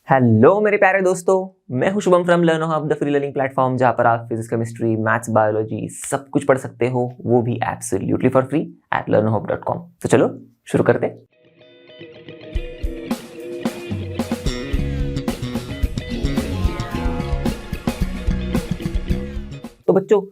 Hello मेरे प्यारे दोस्तों, मैं हूं Shubham from learn hub, the free learning platform जहां पर आप फिजिक्स, केमिस्ट्री, मैथ्स, बायोलॉजी सब कुछ पढ़ सकते हो, वो भी absolutely for free at learnerhub.com। तो चलो शुरू करते हैं। तो बच्चों,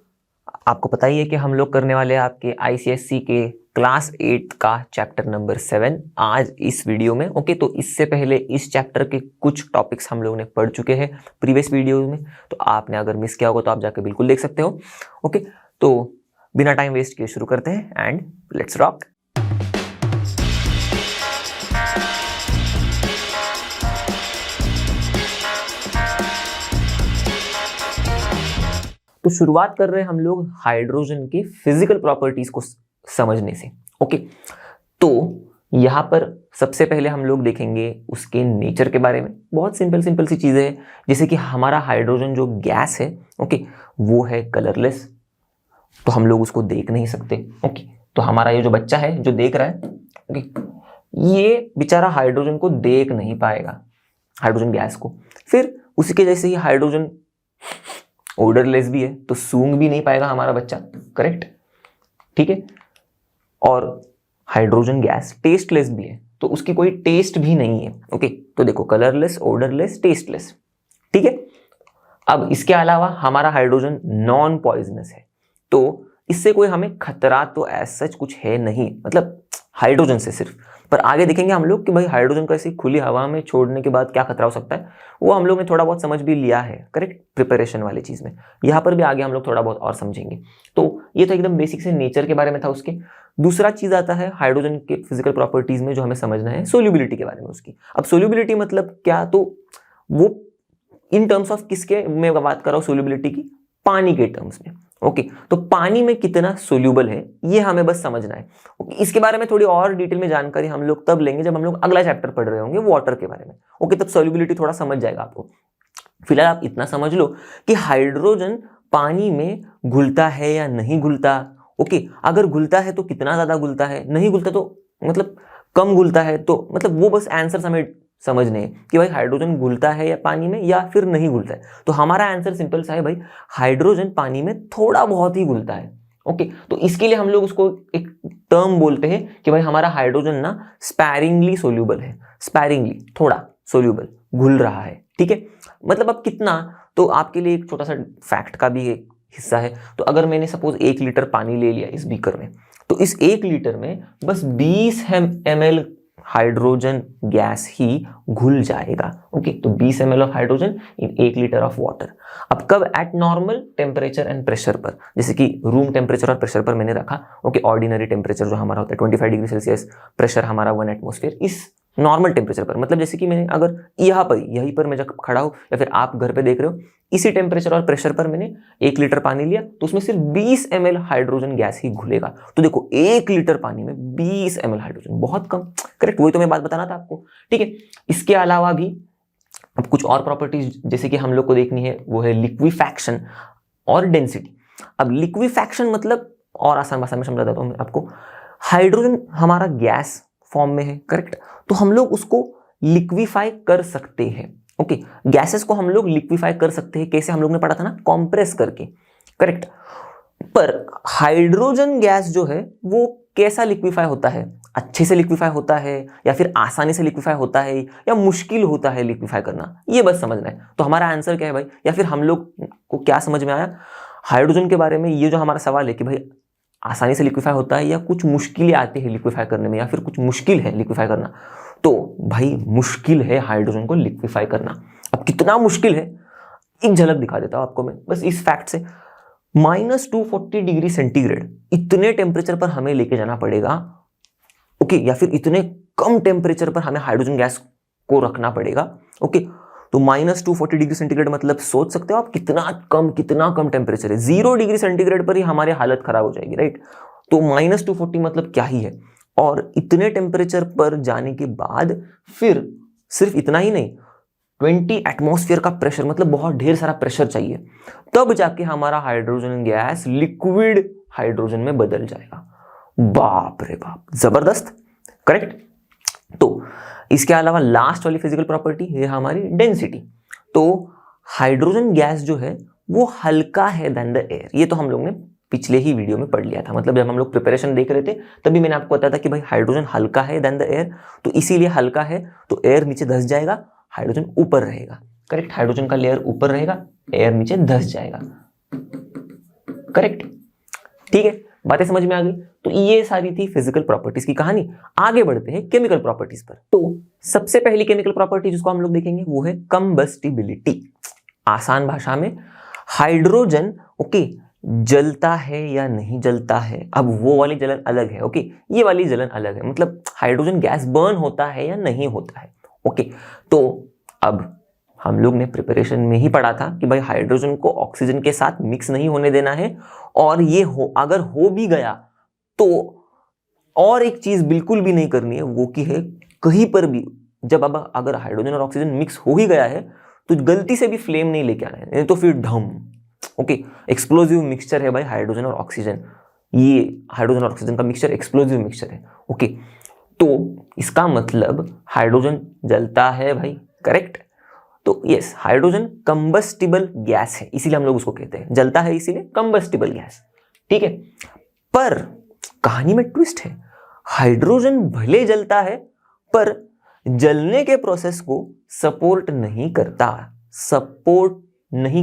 आपको पता ही है कि हम लोग करने वाले हैं आपके आईसीएससी के क्लास 8 का चैप्टर नंबर 7 आज इस वीडियो में। ओके, तो इससे पहले इस चैप्टर के कुछ टॉपिक्स हम लोगों ने पढ़ चुके हैं प्रीवियस वीडियो में, तो आपने अगर मिस किया होगा तो आप जाके बिल्कुल देख सकते हो। ओके, तो बिना टाइम वेस्ट किए शुरू करते हैं एंड लेट्स रॉक। तो शुरुआत कर रहे हैं हम लोग हाइड्रोजन के फिजिकल प्रॉपर्टीज को समझने से। ओके, तो यहां पर सबसे पहले हम लोग देखेंगे उसके नेचर के बारे में। बहुत सिंपल सिंपल सी चीजें हैं, जैसे कि हमारा हाइड्रोजन जो गैस है, ओके, वो है कलरलेस, तो हम लोग उसको देख नहीं सकते। ओके, तो हमारा ये जो बच्चा है जो देख रहा है, ओके, ये बेचारा हाइड्रोजन को देख नहीं पाएगा, हाइड्रोजन गैस को। फिर उसी के जैसे ही हाइड्रोजन ओडरलेस भी है, तो सूंघ भी नहीं पाएगा हमारा बच्चा, करेक्ट, ठीक है। और हाइड्रोजन गैस टेस्टलेस भी है, तो उसकी कोई टेस्ट भी नहीं है। ओके, तो देखो, कलरलेस, ओडरलेस, टेस्टलेस, ठीक है। अब इसके अलावा हमारा हाइड्रोजन नॉन पॉइजनस है, तो इससे कोई हमें खतरा तो ऐसा सच कुछ है नहीं, मतलब हाइड्रोजन से सिर्फ। पर आगे देखेंगे हम लोग कि भाई हाइड्रोजन को ऐसी खुली हवा में छोड़ने के बाद क्या खतरा हो सकता है, वो हम लोग ने थोड़ा बहुत समझ भी लिया है, करेक्ट, प्रिपरेशन वाली चीज में। यहाँ पर भी आगे हम लोग थोड़ा बहुत और समझेंगे। तो ये तो एकदम बेसिक से नेचर के बारे में था उसके। दूसरा चीज आता है हाइड्रोजन के फिजिकल प्रॉपर्टीज में जो हमें समझना है, सोल्यूबिलिटी के बारे में उसकी। अब सोल्यूबिलिटी मतलब क्या, तो वो इन टर्म्स ऑफ किसके मैं बात कर रहा हूँ, सोल्यूबिलिटी की, पानी के टर्म्स में। ओके, तो पानी में कितना सोल्यूबल है ये हमें बस समझना है। ओके, इसके बारे में थोड़ी और डिटेल में जानकारी हम लोग तब लेंगे जब हम लोग अगला चैप्टर पढ़ रहे होंगे वाटर के बारे में। ओके, तब सोल्यूबिलिटी थोड़ा समझ जाएगा आपको। फिलहाल आप इतना समझ लो कि हाइड्रोजन पानी में घुलता है या नहीं घुलता। ओके, अगर घुलता है तो कितना ज्यादा घुलता है, नहीं घुलता तो मतलब कम घुलता है, तो मतलब वो बस आंसर हमें समझने हैं कि भाई हाइड्रोजन घुलता है या पानी में या फिर नहीं घुलता है। तो हमारा आंसर सिंपल सा है भाई, हाइड्रोजन पानी में थोड़ा बहुत ही घुलता है। ओके, तो इसके लिए हम लोग उसको एक टर्म बोलते हैं कि भाई हमारा हाइड्रोजन ना स्पैरिंगली सोल्यूबल है, स्पैरिंगली, थोड़ा सोल्यूबल, घुल रहा है, ठीक है। मतलब अब कितना, तो आपके लिए एक छोटा सा फैक्ट का भी एक हिस्सा है। तो अगर मैंने सपोज 1 लीटर पानी ले लिया इस बीकर में, तो इस 1 लीटर में बस 20 ml हाइड्रोजन गैस ही घुल जाएगा। ओके, तो 20 ml of hydrogen in 1 litre of water. अब कब, eight normal temperature and pressure पर, जैसे कि रूम टेम्परेचर और प्रेशर पर मैंने रखा। ओके, ऑर्डिनरी टेम्परेचर जो हमारा होता है 25 डिग्री सेल्सियस, प्रेशर हमारा 1 एटमोस्फेयर, इस नॉर्मल टेम्परेचर पर, मतलब जैसे कि मैंने अगर यहाँ पर यहीं पर मैं जब खड़ा हूं या फिर आप घर पे देख रहे हो, इसी टेम्परेचर और प्रेशर पर मैंने 1 लीटर पानी लिया, तो उसमें सिर्फ 20 ml हाइड्रोजन गैस ही घुलेगा। तो देखो, 1 लीटर पानी में 20 ml हाइड्रोजन, बहुत कम, करेक्ट, वही तो मैं बात बताना था आपको, ठीक है। इसके अलावा भी अब कुछ और प्रॉपर्टीज जैसे कि हम लोग को देखनी है, वो है लिक्विफैक्शन और डेंसिटी। अब लिक्विफैक्शन मतलब, और आसान भाषा में समझा देता हूं मैं आपको, हाइड्रोजन हमारा गैस फॉर्म में है, करेक्ट, तो हम लोग उसको लिक्विफाई कर सकते हैं। ओके, गैसेस को हम लोग लिक्विफाई कर सकते हैं, कैसे, हम लोग ने पढ़ा था ना, कॉम्प्रेस करके, करेक्ट। पर हाइड्रोजन गैस जो है वो कैसा लिक्विफाई होता है, अच्छे से लिक्विफाई होता है या फिर आसानी से लिक्विफाई होता है या मुश्किल होता है लिक्विफाई करना, ये बस समझना है। तो हमारा आंसर क्या है भाई, या फिर हम लोग को क्या समझ में आया हाइड्रोजन के बारे में, ये जो हमारा सवाल है कि भाई आसानी से लिक्विफाई होता है या कुछ मुश्किलें आती है लिक्विफाई करने में, या फिर कुछ मुश्किल है लिक्विफाई करना, तो भाई मुश्किल है हाइड्रोजन को लिक्विफाई करना। अब कितना मुश्किल है एक झलक दिखा देता हूं आपको मैं बस इस फैक्ट से। -240 डिग्री सेंटीग्रेड, इतने टेम्परेचर पर हमें लेके जाना पड़ेगा, ओके, या फिर इतने कम टेम्परेचर पर हमें हाइड्रोजन गैस को रखना पड़ेगा। ओके, तो -240 डिग्री सेंटीग्रेड मतलब सोच सकते हो आप कितना कम टेम्परेचर है। 0 डिग्री सेंटीग्रेड पर ही हमारी हालत खराब हो जाएगी, राइट। तो -240 मतलब क्या ही है। और इतने टेम्परेचर पर जाने के बाद फिर सिर्फ इतना ही नहीं, 20 एटमॉस्फेयर का प्रेशर, मतलब बहुत ढेर सारा प्रेशर चाहिए, तब जाके हमारा हाइड्रोजन गैस लिक्विड हाइड्रोजन में बदल जाएगा। बाप रे बाप, जबरदस्त, करेक्ट। तो इसके अलावा लास्ट वाली फिजिकल प्रॉपर्टी है हमारी डेंसिटी। तो हाइड्रोजन गैस जो है वो हल्का है देन द एयर। ये तो हम लोग ने पिछले ही वीडियो में पढ़ लिया था, मतलब जब हम लोग प्रिपरेशन देख रहे थे तभी मैंने आपको बताया था कि भाई हाइड्रोजन हल्का है देन द एयर, तो इसीलिए हल्का है तो एयर नीचे धंस जाएगा, हाइड्रोजन ऊपर रहेगा। करेक्ट, हाइड्रोजन का लेयर ऊपर रहेगा, एयर नीचे धंस जाएगा। करेक्ट, ठीक है, बातें समझ में आ गई। तो ये सारी थी फिजिकल प्रॉपर्टीज की कहानी। आगे बढ़ते हैं केमिकल प्रॉपर्टीज पर। तो सबसे पहली केमिकल प्रॉपर्टी जिसको हम लोग देखेंगे वो है कंबस्टिबिलिटी। आसान भाषा में हाइड्रोजन जलता है या नहीं जलता है। अब वो वाली जलन अलग है, ओके, ये वाली जलन अलग है, मतलब हाइड्रोजन गैस बर्न होता है या नहीं होता है। ओके, तो अब हम लोग ने प्रिपरेशन में ही पढ़ा था कि भाई हाइड्रोजन को ऑक्सीजन के साथ मिक्स नहीं होने देना है, और ये अगर हो भी गया तो और एक चीज बिल्कुल भी नहीं करनी है, वो की है कहीं पर भी जब अब अगर हाइड्रोजन और ऑक्सीजन मिक्स हो ही गया है तो गलती से भी फ्लेम नहीं लेके आना है, नहीं तो फिर ढम। ओके, एक्सप्लोजिव मिक्सचर है भाई हाइड्रोजन और ऑक्सीजन, ये हाइड्रोजन और ऑक्सीजन का मिक्सचर एक्सप्लोजिव मिक्सचर है। ओके, तो इसका मतलब हाइड्रोजन जलता है भाई। करेक्ट, तो यस, हाइड्रोजन कंबस्टिबल गैस है, इसीलिए हम लोग उसको कहते हैं, जलता है इसीलिए कंबस्टिबल गैस। ठीक है, पर कहानी में ट्विस्ट है। हाइड्रोजन भले जलता है पर जलने के प्रोसेस को सपोर्ट नहीं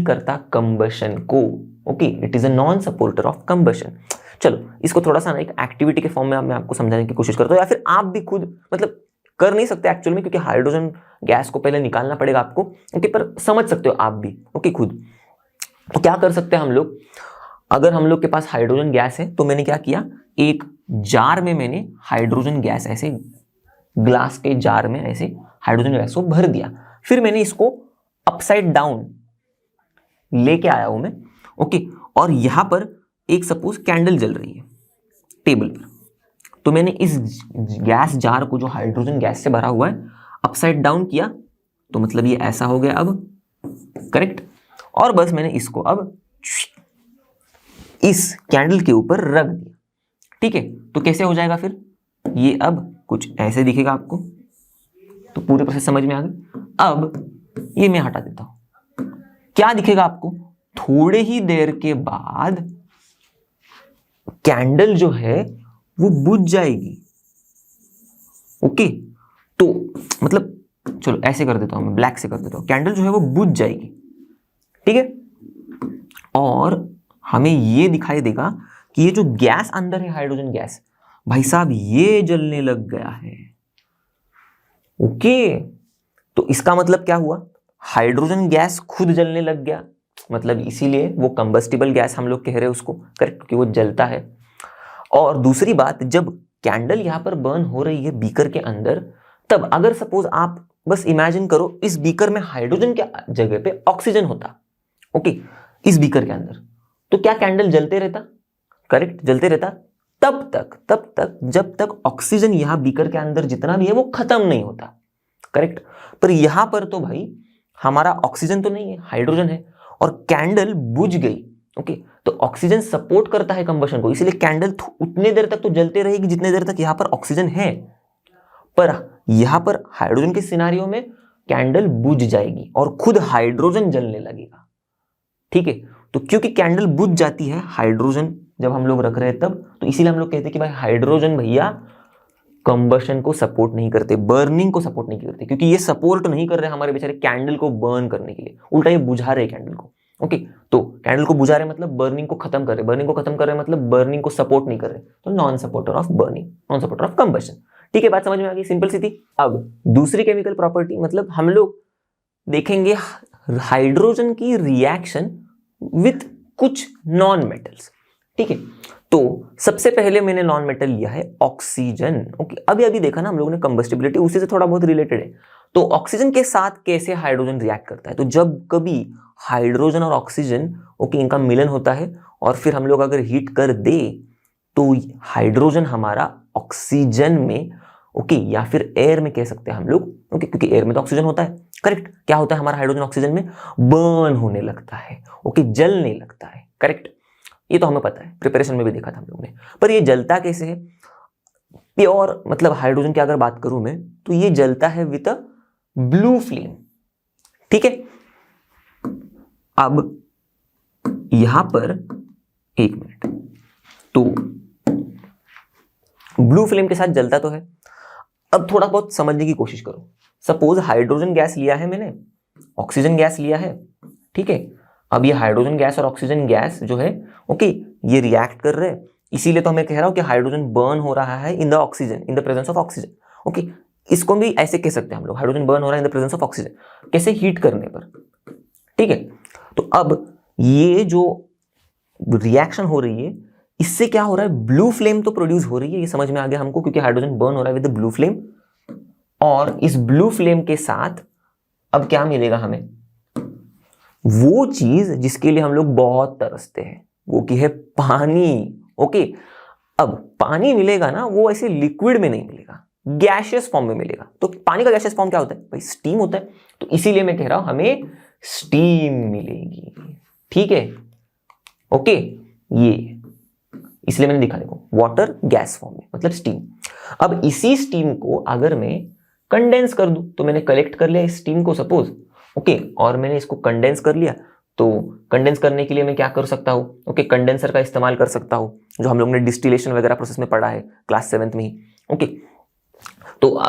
करता कंबशन को। Okay, it is a non supporter of combustion. चलो इसको थोड़ा सा ना एक एक्टिविटी के फॉर्म में मैं आपको समझाने की कोशिश करता हूँ, या फिर आप भी खुद मतलब कर नहीं सकते एक्चुअल में, क्योंकि हाइड्रोजन गैस को पहले निकालना पड़ेगा आपको। ओके, पर समझ सकते हो आप भी। ओके, खुद तो क्या कर सकते हैं हम लोग, अगर हम लोग के पास हाइड्रोजन गैस है तो मैंने क्या किया, एक जार में मैंने हाइड्रोजन गैस ऐसे ग्लास के जार में ऐसे हाइड्रोजन गैस को भर दिया, फिर मैंने इसको अपसाइड डाउन लेके आया हूं मैं। ओके, और यहां पर एक सपोज कैंडल जल रही है टेबल पर, तो मैंने इस गैस जार को जो हाइड्रोजन गैस से भरा हुआ है अपसाइड डाउन किया, तो मतलब ये ऐसा हो गया अब। करेक्ट, और बस मैंने इसको अब इस कैंडल के ऊपर रख दिया। ठीक है, तो कैसे हो जाएगा फिर, ये अब कुछ ऐसे दिखेगा आपको। तो पूरे प्रोसेस समझ में आ गई। अब ये मैं हटा देता हूं, क्या दिखेगा आपको, थोड़े ही देर के बाद कैंडल जो है वो बुझ जाएगी। ओके, तो मतलब चलो ऐसे कर देता हूं मैं, ब्लैक से कर देता हूं, कैंडल जो है वो बुझ जाएगी। ठीक है, और हमें ये दिखाई देगा कि ये जो गैस अंदर है हाइड्रोजन गैस, भाई साहब ये जलने लग गया है। ओके, तो इसका मतलब क्या हुआ, हाइड्रोजन गैस खुद जलने लग गया, मतलब इसीलिए वो कंबस्टिबल गैस हम लोग कह रहे हैं उसको। करेक्ट, क्योंकि वो जलता है। और दूसरी बात, जब कैंडल यहां पर बर्न हो रही है बीकर के अंदर, तब अगर सपोज आप बस इमेजिन करो इस बीकर में हाइड्रोजन के जगह पे ऑक्सीजन होता, ओके, इस बीकर के अंदर, तो क्या कैंडल जलते रहता? करेक्ट, जलते रहता तब तक जब तक ऑक्सीजन यहां बीकर के अंदर जितना भी है वो खत्म नहीं होता। करेक्ट, पर यहां पर तो भाई हमारा ऑक्सीजन तो नहीं है, हाइड्रोजन है, और कैंडल बुझ गई। ओके, तो ऑक्सीजन सपोर्ट करता है कंबशन को, इसीलिए कैंडल उतने देर तक तो जलते रहेगी जितने देर तक यहां पर ऑक्सीजन है। पर यहां पर हाइड्रोजन के सिनारियो में कैंडल बुझ जाएगी और खुद हाइड्रोजन जलने लगेगा। ठीक है, तो क्योंकि कैंडल बुझ जाती है हाइड्रोजन जब हम लोग रख रहे हैं तब, तो इसीलिए हम लोग कहते हैं कि भाई हाइड्रोजन भैया कंबशन को सपोर्ट नहीं करते, बर्निंग को सपोर्ट नहीं करते, क्योंकि ये सपोर्ट नहीं कर रहे हमारे बेचारे कैंडल को बर्न करने के लिए, उल्टा ये बुझा रहे कैंडल को। ओके, तो कैंडल को बुझा रहे मतलब बर्निंग को खत्म कर रहे, बर्निंग को खत्म कर रहे मतलब बर्निंग को सपोर्ट नहीं कर रहे, तो non supporter of burning, non supporter of combustion. ठीक है, बात समझ में आ गई, सिंपल सी थी। अब दूसरी केमिकल प्रॉपर्टी, मतलब हम लोग देखेंगे हाइड्रोजन की रिएक्शन विथ कुछ नॉन मेटल्स। ठीक है, तो सबसे पहले मैंने नॉन मेटल लिया है ऑक्सीजन। ओके, अभी अभी देखा ना हम लोगों ने कंबस्टिबिलिटी, उसी से थोड़ा बहुत रिलेटेड है। तो ऑक्सीजन के साथ कैसे हाइड्रोजन रिएक्ट करता है, तो जब कभी हाइड्रोजन और ऑक्सीजन ओके इनका मिलन होता है और फिर हम लोग अगर हीट कर दे तो हाइड्रोजन हमारा ऑक्सीजन में ओके या फिर एयर में कह सकते हैं हम लोग, ओके, क्योंकि एयर में तो ऑक्सीजन होता है। करेक्ट, क्या होता है हमारा हाइड्रोजन ऑक्सीजन में बर्न होने लगता है, ओके, जलने लगता है। करेक्ट, ये तो हमें पता है, प्रिपरेशन में भी देखा था हम लोगों ने। पर ये जलता कैसे है, प्योर मतलब हाइड्रोजन की अगर बात करूं मैं, तो ये जलता है विद अ ब्लू फ्लेम। ठीक है, अब यहां पर एक मिनट, तो ब्लू फ्लेम के साथ जलता तो है। अब थोड़ा बहुत समझने की कोशिश करो। सपोज हाइड्रोजन गैस लिया है मैंने, ऑक्सीजन गैस लिया है, ठीक है। अब ये हाइड्रोजन गैस और ऑक्सीजन गैस जो है, ओके, ये रिएक्ट कर रहे हैं, इसीलिए तो मैं कह रहा हूं कि हाइड्रोजन बर्न हो रहा है in the oxygen, in the presence of oxygen. Okay, इसको भी ऐसे कह सकते हैं हम लोग, हाइड्रोजन बर्न हो रहा है in the presence of oxygen. कैसे? हीट करने पर। ठीक है, तो अब ये जो रिएक्शन हो रही है, इससे क्या हो रहा है? ब्लू फ्लेम तो प्रोड्यूस हो रही है, ये समझ में आ गया हमको, क्योंकि हाइड्रोजन बर्न हो रहा है विद द ब्लू फ्लेम। और इस ब्लू फ्लेम के साथ अब क्या मिलेगा हमें? वो चीज जिसके लिए हम लोग बहुत तरसते हैं, वो की है पानी। ओके, अब पानी मिलेगा ना, वो ऐसे लिक्विड में नहीं मिलेगा, गैशियस फॉर्म में मिलेगा। तो पानी का गैशियस फॉर्म क्या होता है भाई? स्टीम होता है। तो इसीलिए मैं कह रहा हूं हमें स्टीम मिलेगी। ठीक है, ओके, ये इसलिए मैंने लिखा, देखो, वाटर गैस फॉर्म में, मतलब स्टीम। अब इसी स्टीम को अगर मैं कंडेंस कर दूं, तो मैंने कलेक्ट कर लिया इस स्टीम को सपोज, ओके, और मैंने इसको कंडेंस कर लिया। तो कंडेंस करने के लिए मैं क्या कर सकता हूं? ओके, कंडेंसर का इस्तेमाल कर सकता हूं, जो हम लोग ने डिस्टिलेशन वगैरह प्रोसेस में पढ़ा है क्लास 7th में ही। ओके, तो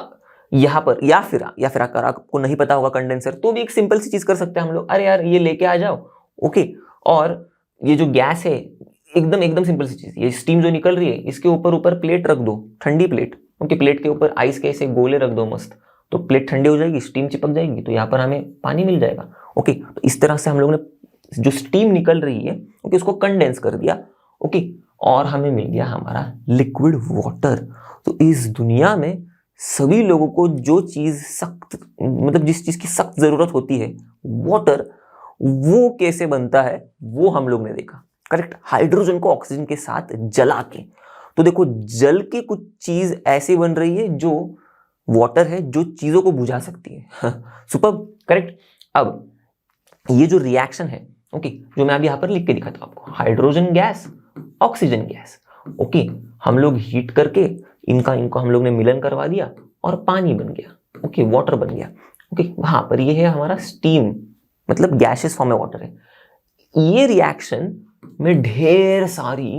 यहां पर या फिर अगर आपको नहीं पता होगा कंडेंसर, तो भी एक सिंपल सी चीज कर सकते हैं हम लोग, अरे यार ये लेके आ जाओ, ओके, और ये जो गैस है, एकदम सिंपल सी चीज, ये स्टीम जो निकल रही है, इसके ऊपर प्लेट रख दो, ठंडी प्लेट। ओके, प्लेट के ऊपर आइस के ऐसे गोले रख दो मस्त, तो प्लेट ठंडी हो जाएगी, स्टीम चिपक जाएगी, तो यहाँ पर हमें पानी मिल जाएगा। ओके, तो इस तरह से हम लोग ने जो स्टीम निकल रही है, ओके, उसको कंडेंस कर दिया। ओके, और हमें मिल गया हमारा लिक्विड वाटर। तो इस दुनिया में सभी लोगों को जो चीज सख्त, मतलब जिस चीज की सख्त जरूरत होती है, वाटर, वो कैसे बनता है वो हम लोग ने देखा। करेक्ट, हाइड्रोजन को ऑक्सीजन के साथ जला के। तो देखो, जल के कुछ चीज ऐसी बन रही है जो वाटर है, जो चीजों को बुझा सकती है। Super, correct. अब ये जो रिएक्शन है, ओके, जो मैं अभी यहां पर लिख के दिखाता हूं आपको, hydrogen gas, oxygen gas, okay, हम लोग हीट करके इनको हम लोग ने मिलन करवा दिया और पानी बन गया। ओके, वाटर बन गया। ओके, वहां पर ये है हमारा स्टीम, मतलब गैसियस फॉर्म में वाटर है। ये रिएक्शन में ढेर सारी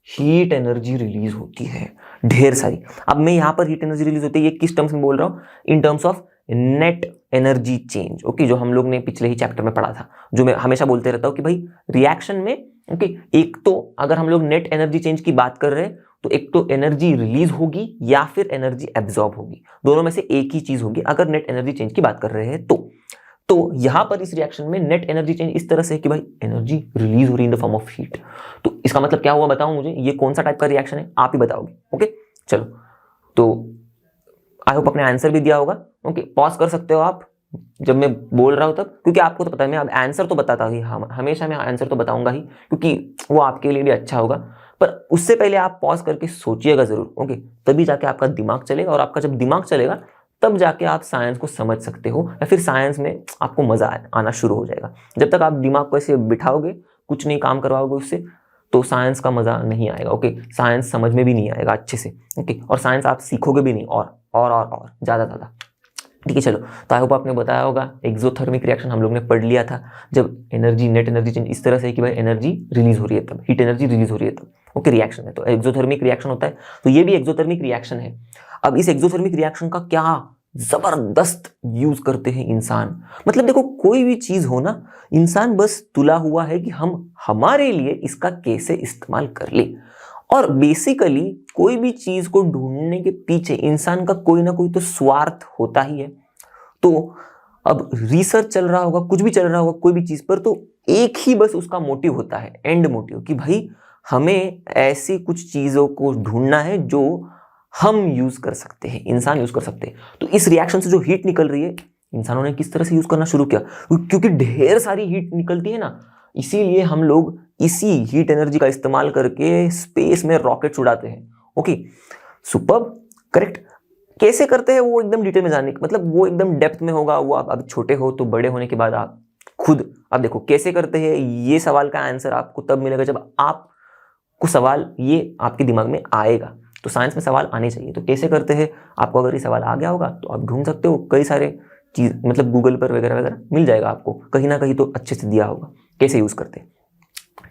हीट एनर्जी रिलीज होती है, ढेर सारी। अब मैं यहां पर हीट एनर्जी रिलीज होती है, ये किस टर्म्स में बोल रहा हूं? In terms of net energy change. Okay, जो हम लोग ने पिछले ही चैप्टर में पढ़ा था, जो मैं हमेशा बोलते रहता हूं कि भाई रिएक्शन में, ओके, एक तो अगर हम लोग नेट एनर्जी चेंज की बात कर रहे हैं, तो एक तो एनर्जी रिलीज होगी या फिर एनर्जी एब्जॉर्ब होगी, दोनों में से एक ही चीज होगी अगर नेट एनर्जी चेंज की बात कर रहे हैं तो यहां पर इस रिएक्शन में नेट एनर्जी चेंज इस तरह से है कि भाई एनर्जी रिलीज हो रही in the form of heat. तो इसका मतलब क्या हुआ बताओ मुझे, ये कौन सा टाइप का रिएक्शन है, आप ही बताओगे। ओके, चलो, तो आई होप अपने आंसर भी दिया होगा। ओके, पॉज कर सकते हो आप जब मैं बोल रहा हूं तब, क्योंकि आपको तो पता है मैं अब आंसर तो बताता ही, हमेशा मैं आंसर तो बताऊंगा ही, क्योंकि वो आपके लिए भी अच्छा होगा। पर उससे पहले आप पॉज करके सोचिएगा जरूर। ओके, तभी जाके आपका दिमाग चलेगा, और आपका जब दिमाग चलेगा तब जाके आप साइंस को समझ सकते हो, या फिर साइंस में आपको मजा आना शुरू हो जाएगा। जब तक आप दिमाग को ऐसे बिठाओगे, कुछ नहीं काम करवाओगे उससे, तो साइंस का मजा नहीं आएगा। ओके, साइंस समझ में भी नहीं आएगा अच्छे से। ओके, और साइंस आप सीखोगे भी नहीं, और ज्यादा ठीक है। चलो, तो आई होप आपने बताया होगा, एक्सोथर्मिक रिएक्शन हम लोग ने पढ़ लिया था, जब एनर्जी, नेट एनर्जी चेंज इस तरह से है कि भाई एनर्जी रिलीज हो रही है तब, हीट एनर्जी रिलीज हो रही है तब। ओके, रिएक्शन है तो एक्सोथर्मिक रिएक्शन होता है, तो ये भी एक्सोथर्मिक रिएक्शन है। अब इस एक्सोथर्मिक रिएक्शन का क्या जबरदस्त यूज करते हैं इंसान। मतलब देखो, कोई भी चीज हो ना, इंसान बस तुला हुआ है कि हम हमारे लिए इसका कैसे इस्तेमाल कर ले। और बेसिकली कोई भी चीज को ढूंढने के पीछे इंसान का कोई ना कोई तो स्वार्थ होता ही है। तो अब रिसर्च चल रहा होगा, कुछ भी चल रहा होगा कोई भी चीज पर, तो एक ही बस उसका मोटिव होता है, एंड मोटिव, कि भाई हमें ऐसी कुछ चीजों को ढूंढना है जो हम यूज कर सकते हैं, इंसान यूज कर सकते हैं। तो इस रिएक्शन से जो हीट निकल रही है, इंसानों ने किस तरह से यूज करना शुरू किया, क्योंकि ढेर सारी हीट निकलती है ना, इसीलिए हम लोग इसी हीट एनर्जी का इस्तेमाल करके स्पेस में रॉकेट उड़ाते हैं। Okay, superb, correct. कैसे करते हैं वो एकदम डिटेल में जानने, मतलब वो एकदम डेप्थ में होगा, वो आप अभी छोटे हो तो बड़े होने के बाद आप खुद अब देखो कैसे करते हैं, ये सवाल का आंसर आपको तब मिलेगा जब आपको सवाल ये आपके दिमाग में आएगा। तो साइंस में सवाल आने चाहिए। तो कैसे करते हैं, आपको अगर ये सवाल आ गया होगा तो आप ढूंढ सकते हो, कई सारे चीज मतलब गूगल पर वगैरह वगैरह मिल जाएगा आपको, कहीं ना कहीं तो अच्छे से दिया होगा कैसे यूज करते हैं।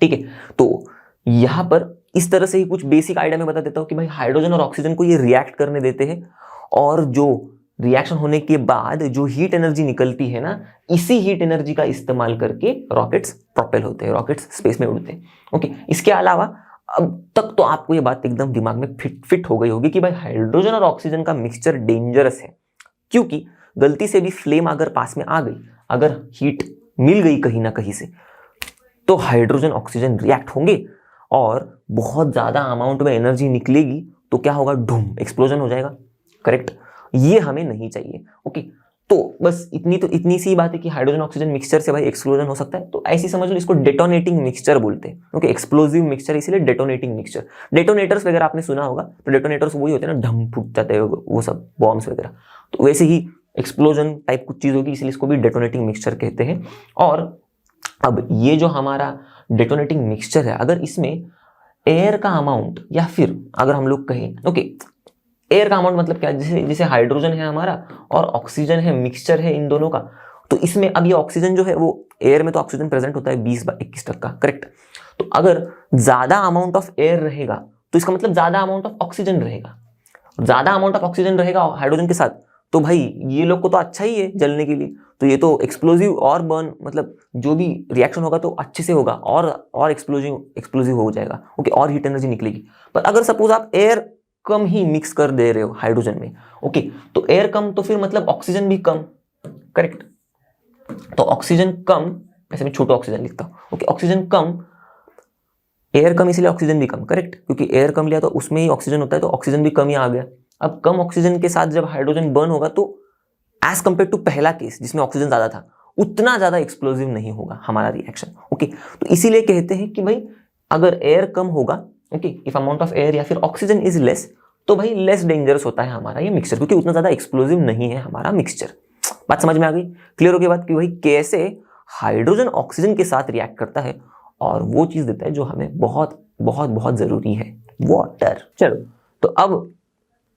ठीक है, तो यहाँ पर इस तरह से ही कुछ बेसिक आइडिया मैं बता देता हूँ कि भाई हाइड्रोजन और ऑक्सीजन को ये रिएक्ट करने देते हैं, और जो रिएक्शन होने के बाद जो हीट एनर्जी निकलती है ना, इसी हीट एनर्जी का इस्तेमाल करके रॉकेट्स प्रोपेल होते हैं, रॉकेट्स स्पेस में उड़ते हैं। ओके, इसके अलावा अब तक तो आपको ये बात एकदम दिमाग में फिट हो गई होगी कि भाई हाइड्रोजन और ऑक्सीजन का मिक्सचर डेंजरस है, क्योंकि गलती से भी फ्लेम अगर पास में आ गई, अगर हीट मिल गई कहीं ना कहीं से, तो हाइड्रोजन ऑक्सीजन रिएक्ट होंगे और बहुत ज्यादा अमाउंट में एनर्जी निकलेगी, तो क्या होगा, धूम, एक्सप्लोजन हो जाएगा। करेक्ट, ये हमें नहीं चाहिए। ओके, तो बस इतनी सी बात है कि हाइड्रोजन ऑक्सीजन मिक्सचर से भाई एक्सप्लोजन हो सकता है, तो ऐसी समझ लो, इसको डेटोनेटिंग मिक्सचर बोलते हैं। ओके, एक्सप्लोसिव मिक्सचर इसीलिए डेटोनेटिंग मिक्सचर। डेटोनेटर्स वगैरह आपने सुना होगा, तो डेटोनेटर्स वही होते हैं ना, ढम फूट जाते हैं वो सब बॉम्ब्स वगैरह, तो वैसे ही एक्सप्लोजन टाइप कुछ चीज होगी, इसलिए इसको भी डेटोनेटिंग मिक्सचर कहते हैं। और अब ये जो हमारा डेटोनेटिंग मिक्सचर है, अगर इसमें एयर का अमाउंट, या फिर अगर हम लोग कहें, ओके, एयर का अमाउंट मतलब क्या, जैसे हाइड्रोजन है हमारा और ऑक्सीजन है, मिक्सचर है इन दोनों का, तो इसमें अब ये ऑक्सीजन जो है वो एयर में तो ऑक्सीजन प्रेजेंट होता है 20/21%, करेक्ट। तो अगर ज्यादा अमाउंट ऑफ एयर रहेगा तो इसका मतलब ज्यादा अमाउंट ऑफ ऑक्सीजन रहेगा, ज्यादा अमाउंट ऑफ ऑक्सीजन रहेगा हाइड्रोजन के साथ, तो भाई ये लोग को तो अच्छा ही है जलने के लिए, तो ये तो एक्सप्लोजिव और बर्न, मतलब जो भी रिएक्शन होगा तो अच्छे से होगा और एक्सप्लोजिव हो जाएगा। ओके, और हीट एनर्जी निकलेगी। पर अगर सपोज आप एयर कम ही मिक्स कर दे रहे हो हाइड्रोजन में, ओके, तो एयर कम तो फिर मतलब ऑक्सीजन भी कम, करेक्ट। तो ऑक्सीजन कम, ऐसे मैं छोटा ऑक्सीजन लिखता हूं, ओके, ऑक्सीजन कम, एयर कम, इसलिए ऑक्सीजन भी कम, करेक्ट, क्योंकि एयर कम लिया तो उसमें ही ऑक्सीजन होता है, तो ऑक्सीजन भी कम ही आ गया। अब कम ऑक्सीजन के साथ जब हाइड्रोजन बर्न होगा तो एज कंपेयर टू पहला केस जिसमें ऑक्सीजन ज्यादा था, उतना ज्यादा एक्सप्लोजिव नहीं होगा हमारा रिएक्शन। ओके, तो इसीलिए कहते हैं कि भाई अगर एयर कम होगा, okay, if amount of air या फिर ऑक्सीजन इज लेस, तो भाई लेस डेंजरस होता है हमारा ये मिक्सचर, क्योंकि उतना ज्यादा एक्सप्लोजिव नहीं है हमारा मिक्सचर। बात समझ में आ गई, क्लियर हो गई बात कि भाई कैसे हाइड्रोजन ऑक्सीजन के साथ रिएक्ट करता है और वो चीज देता है जो हमें बहुत बहुत बहुत जरूरी है, वाटर। चलो, तो अब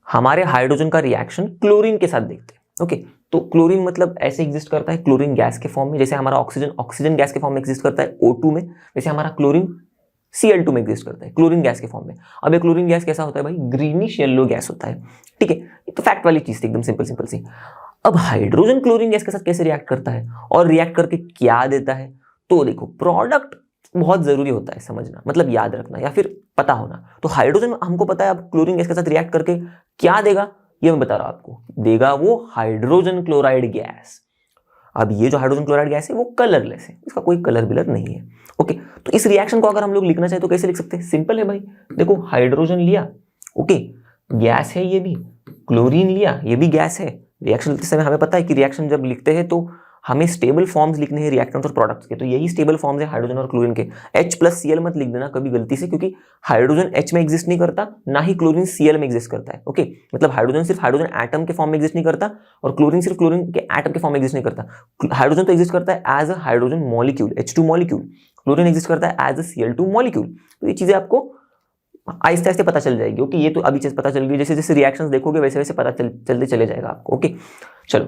हमारे हाइड्रोजन का रिएक्शन क्लोरीन के साथ देखते हैं। ओके, तो क्लोरीन मतलब ऐसे एग्जिस्ट करता है क्लोरीन गैस के फॉर्म में, जैसे हमारा ऑक्सीजन गैस के फॉर्म में एग्जिस्ट करता है O2 में, वैसे हमारा क्लोरीन Cl2 में एग्जिस्ट करता है क्लोरीन गैस के फॉर्म में। अब ये क्लोरीन गैस कैसा होता है भाई, ग्रीनिश येलो गैस होता है। ठीक है, ये तो फैक्ट वाली चीज थी, एकदम सिंपल सी। अब हाइड्रोजन क्लोरीन गैस के साथ कैसे रिएक्ट करता है और रिएक्ट करके क्या देता है, तो देखो, प्रोडक्ट बहुत जरूरी होता है समझना, मतलब याद रखना या फिर पता होना। तो हाइड्रोजन हमको पता है, अब क्लोरीन गैस के साथ रिएक्ट करके क्या देगा ये मैं बता रहा हूं आपको, देगा वो हाइड्रोजन क्लोराइड गैस। अब ये जो हाइड्रोजन क्लोराइड गैस है वो कलरलेस है, इसका कोई कलर बिलर नहीं है। ओके, तो इस रिएक्शन को अगर हम लोग लिखना चाहे तो कैसे लिख सकते हैं, सिंपल है भाई, देखो हाइड्रोजन लिया, ओके, गैस है, ये भी क्लोरीन लिया, ये भी गैस है। रिएक्शन लिखते समय हमें पता है कि रिएक्शन जब लिखते हैं तो हमें स्टेबल फॉर्म्स लिखने हैं रिएक्टेंट्स और प्रोडक्ट्स के, तो यही स्टेबल फॉर्म्स है हाइड्रोजन और क्लोरीन के। H+Cl मत लिख देना कभी गलती से, क्योंकि हाइड्रोजन H में एग्जिस्ट नहीं करता, ना ही क्लोरीन Cl में एग्जिस्ट करता है। ओके, मतलब हाइड्रोजन सिर्फ हाइड्रोजन एटम के फॉर्म में एग्जिस्ट नहीं करता और क्लोरीन सिर्फ क्लोरीन के एटम के फॉर्म में एग्जिस्ट नहीं करता। हाइड्रोजन तो एग्जिस्ट करता है as a hydrogen molecule, H2 molecule, chlorine exist करता है एज अ Cl2 मॉलिक्यूल। तो ये चीजें आपको आहिस्ते आहिस्ते पता चल जाएगी। ओके, ये तो अभी चीज पता चल गई, जैसे जैसे रिएक्शंस देखोगे वैसे वैसे पता चलते चले जाएगा आपको। ओके, चलो,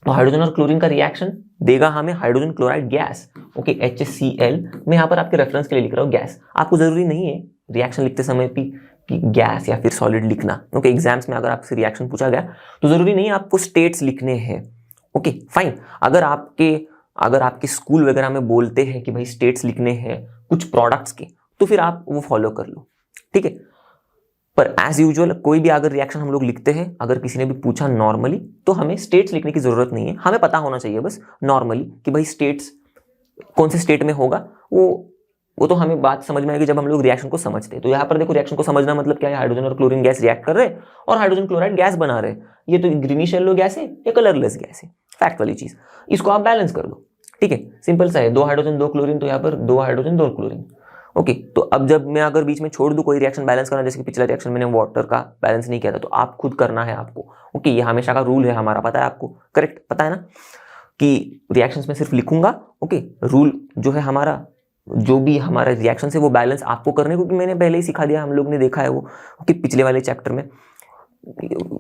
तो हाइड्रोजन और क्लोरीन का रिएक्शन देगा हमें hydrogen chloride gas. Okay, HCl, मैं यहाँ पर आपके रेफरेंस के लिए लिख रहा हूँ गैस, आपको जरूरी नहीं है रिएक्शन लिखते समय भी कि गैस या फिर सॉलिड लिखना। ओके, एग्जाम्स में अगर आपसे रिएक्शन पूछा गया तो जरूरी नहीं है आपको स्टेट्स लिखने हैं। ओके, फाइन, अगर आपके स्कूल वगैरह में बोलते हैं कि भाई स्टेट्स लिखने हैं कुछ प्रोडक्ट्स के, तो फिर आप वो फॉलो कर लो, ठीक है। पर एज यूजुअल कोई भी अगर रिएक्शन हम लोग लिखते हैं, अगर किसी ने भी पूछा नॉर्मली, तो हमें स्टेट्स लिखने की जरूरत नहीं है, हमें पता होना चाहिए बस नॉर्मली कि भाई स्टेट्स कौन से स्टेट में होगा, वो तो हमें बात समझ में आएगी जब हम लोग रिएक्शन को समझते हैं। तो यहाँ पर देखो, रिएक्शन को समझना मतलब क्या है, हाइड्रोजन और क्लोरीन गैस रिएक्ट कर रहे हैं और हाइड्रोजन क्लोराइड गैस बना रहे हैं। ये तो ग्रीनिश येलो गैस है, ये कलरलेस गैस है, फैक्ट वाली चीज। इसको आप बैलेंस कर दो, ठीक है, सिंपल सा है, 2 हाइड्रोजन 2 क्लोरीन, तो यहाँ पर 2 हाइड्रोजन 2 क्लोरीन। ओके, तो अब जब मैं अगर बीच में छोड़ दूं कोई रिएक्शन बैलेंस करना, जैसे कि पिछला रिएक्शन मैंने वाटर का बैलेंस नहीं किया था, तो आप खुद करना है आपको। ओके, ये हमेशा का रूल है हमारा, पता है आपको, करेक्ट, पता है ना कि रिएक्शंस में सिर्फ लिखूंगा। ओके, रूल जो है हमारा जो भी हमारा रिएक्शन है वो बैलेंस आपको करने, क्योंकि मैंने पहले ही सिखा दिया, हम लोग ने देखा है वो कि पिछले वाले चैप्टर में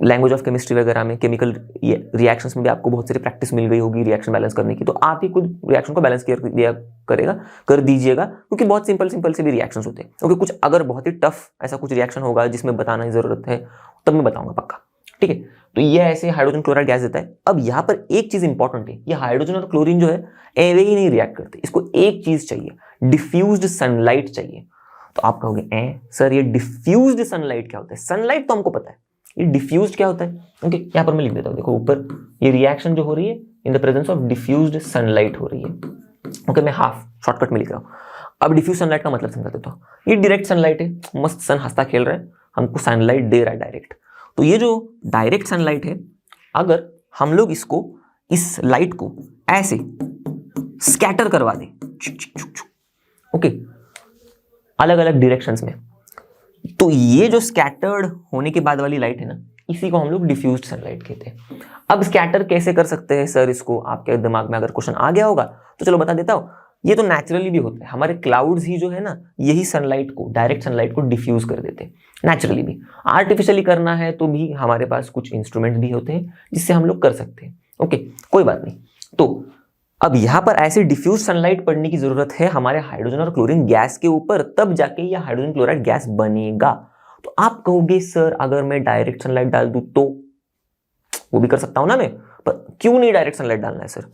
लैंग्वेज ऑफ केमिस्ट्री वगैरह में केमिकल रिएक्शंस में भी आपको बहुत सारी प्रैक्टिस मिल गई होगी रिएक्शन बैलेंस करने की। तो आप ही खुद रिएक्शन को बैलेंस कर दीजिएगा, क्योंकि बहुत सिंपल से भी रिएक्शंस होते हैं। क्योंकि कुछ अगर बहुत ही टफ ऐसा कुछ रिएक्शन होगा जिसमें बताना की जरूरत है तब मैं बताऊंगा पक्का, ठीक है। तो ये ऐसे हाइड्रोजन क्लोराइड गैस देता है। अब यहाँ पर एक चीज इंपॉर्टेंट है, ये हाइड्रोजन और क्लोरीन जो है एवे ही नहीं रिएक्ट करते, इसको एक चीज चाहिए, डिफ्यूज्ड सनलाइट चाहिए। तो आप कहोगे सर ये डिफ्यूज्ड सनलाइट क्या होता है? सनलाइट तो हमको पता है, ये डिफ्यूज्ड क्या होता है? ओके, यहाँ पर मैं लिख देता हूँ, देखो ऊपर ये रिएक्शन जो हो रही है in the presence of diffused sunlight हो रही है। ओके, मैं हाफ शॉर्टकट में लिख रहा हूँ। अब डिफ्यूज सनलाइट का मतलब समझा देता हूँ। ये डायरेक्ट सनलाइट है, मस्त सन हंसता खेल रहा है, हमको सनलाइट दे रहा है डायरेक्ट। तो ये जो डायरेक्ट सनलाइट है, अगर हम लोग इसको, इस लाइट को ऐसे स्कैटर करवा दें, ओके, अलग अलग डायरेक्शंस में, तो ये जो स्कैटर्ड होने के बाद वाली लाइट है ना, इसी को हम लोग डिफ्यूज्ड सनलाइट कहते हैं। अब स्कैटर कैसे कर सकते हैं सर इसको? आपके दिमाग में अगर क्वेश्चन आ गया होगा तो चलो बता देता हूँ। ये तो नेचुरली भी होता है, हमारे क्लाउड्स ही जो है ना, यही सनलाइट को, डायरेक्ट सनलाइट को डिफ्यूज कर देते हैं नेचुरली भी। आर्टिफिशियली करना है तो भी हमारे पास कुछ इंस्ट्रूमेंट भी होते हैं जिससे हम लोग कर सकते हैं। ओके, कोई बात नहीं। तो अब यहाँ पर ऐसे डिफ्यूज सनलाइट पड़ने की जरूरत है हमारे हाइड्रोजन और क्लोरीन गैस के ऊपर, तब जाके यह हाइड्रोजन क्लोराइड गैस बनेगा। तो आप कहोगे सर अगर मैं डायरेक्ट सनलाइट डाल दूं तो? वो भी कर सकता हूं ना मैं, पर क्यों नहीं डायरेक्ट सनलाइट डालना है सर?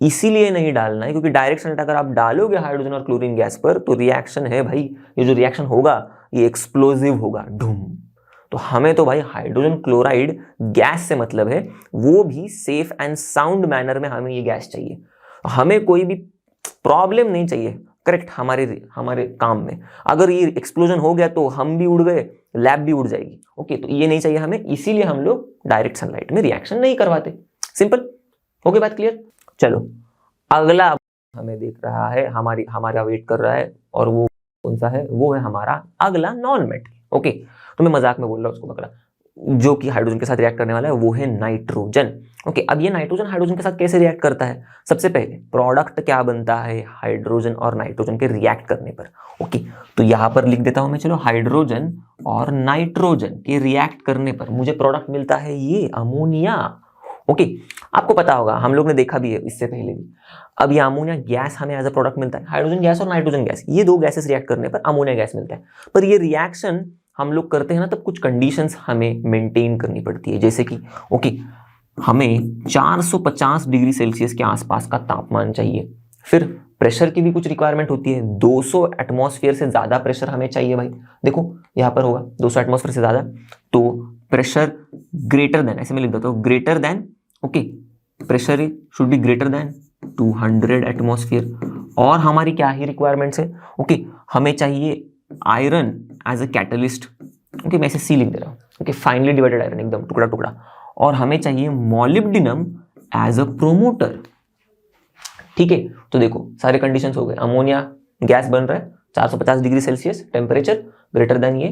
इसीलिए नहीं डालना है क्योंकि डायरेक्ट सनलाइट अगर आप डालोगे हाइड्रोजन और क्लोरीन गैस पर तो रिएक्शन है भाई, ये जो रिएक्शन होगा ये एक्सप्लोजिव होगा, धूम। तो हमें तो भाई हाइड्रोजन क्लोराइड गैस से मतलब है, वो भी सेफ एंड साउंड मैनर में हमें ये गैस चाहिए। हमें कोई भी प्रॉब्लम नहीं चाहिए, करेक्ट, हमारे काम में। अगर ये एक्सप्लोजन हो गया तो हम भी उड़ गए, लैब भी उड़ जाएगी। ओके, तो ये नहीं चाहिए हमें, इसीलिए हम लोग डायरेक्ट सनलाइट में रिएक्शन नहीं करवाते। सिंपल हो गई बात, क्लियर? चलो अगला हमें देख रहा है, हमारा वेट कर रहा है, और वो कौन सा है? वो है हमारा अगला नॉन मेटल। ओके, तो मैं मजाक में बोल रहा हूँ उसको पकड़ा, जो कि हाइड्रोजन के साथ रिएक्ट करने वाला है, वो है नाइट्रोजन। ओके, अब ये नाइट्रोजन हाइड्रोजन के साथ कैसे रिएक्ट करता है? सबसे पहले प्रोडक्ट क्या बनता है हाइड्रोजन और नाइट्रोजन के रिएक्ट करने पर? ओके, तो यहां पर लिख देता हूं मैं, चलो, हाइड्रोजन और नाइट्रोजन के रिएक्ट करने पर मुझे प्रोडक्ट मिलता है ये अमोनिया। ओके, आपको पता होगा, हम लोग ने देखा भी है इससे पहले भी। अब ये अमोनिया गैस हमें एज अ प्रोडक्ट मिलता है। हाइड्रोजन गैस और नाइट्रोजन गैस, ये दो गैसेस रिएक्ट करने पर अमोनिया गैस मिलता है। पर ये रिएक्शन हम लोग करते हैं ना, तब कुछ कंडीशंस हमें मेंटेन करनी पड़ती है, जैसे कि ओके, हमें 450 डिग्री सेल्सियस के आसपास का तापमान चाहिए। फिर प्रेशर की भी कुछ रिक्वायरमेंट होती है, 200 एटमॉस्फेयर से ज्यादा प्रेशर हमें चाहिए भाई। देखो यहाँ पर होगा 200 एटमॉस्फेयर से ज्यादा, तो प्रेशर ग्रेटर देन, ऐसे में लिख देता हूँ, greater than, okay, pressure should be greater than 200 atmosphere. और हमारी क्या ही रिक्वायरमेंट्स है? ओके, हमें चाहिए iron as a catalyst. Okay, मैं इसे सी लिख दे रहा हूँ। ओके, फाइनली डिवाइडेड आयरन, एकदम टुकड़ा टुकड़ा। और हमें चाहिए मॉलिब्डिनम एज अ प्रोमोटर। ठीक है, तो देखो सारे कंडीशंस हो गए। अमोनिया गैस बन रहा है 450 degree Celsius temperature, greater than ये,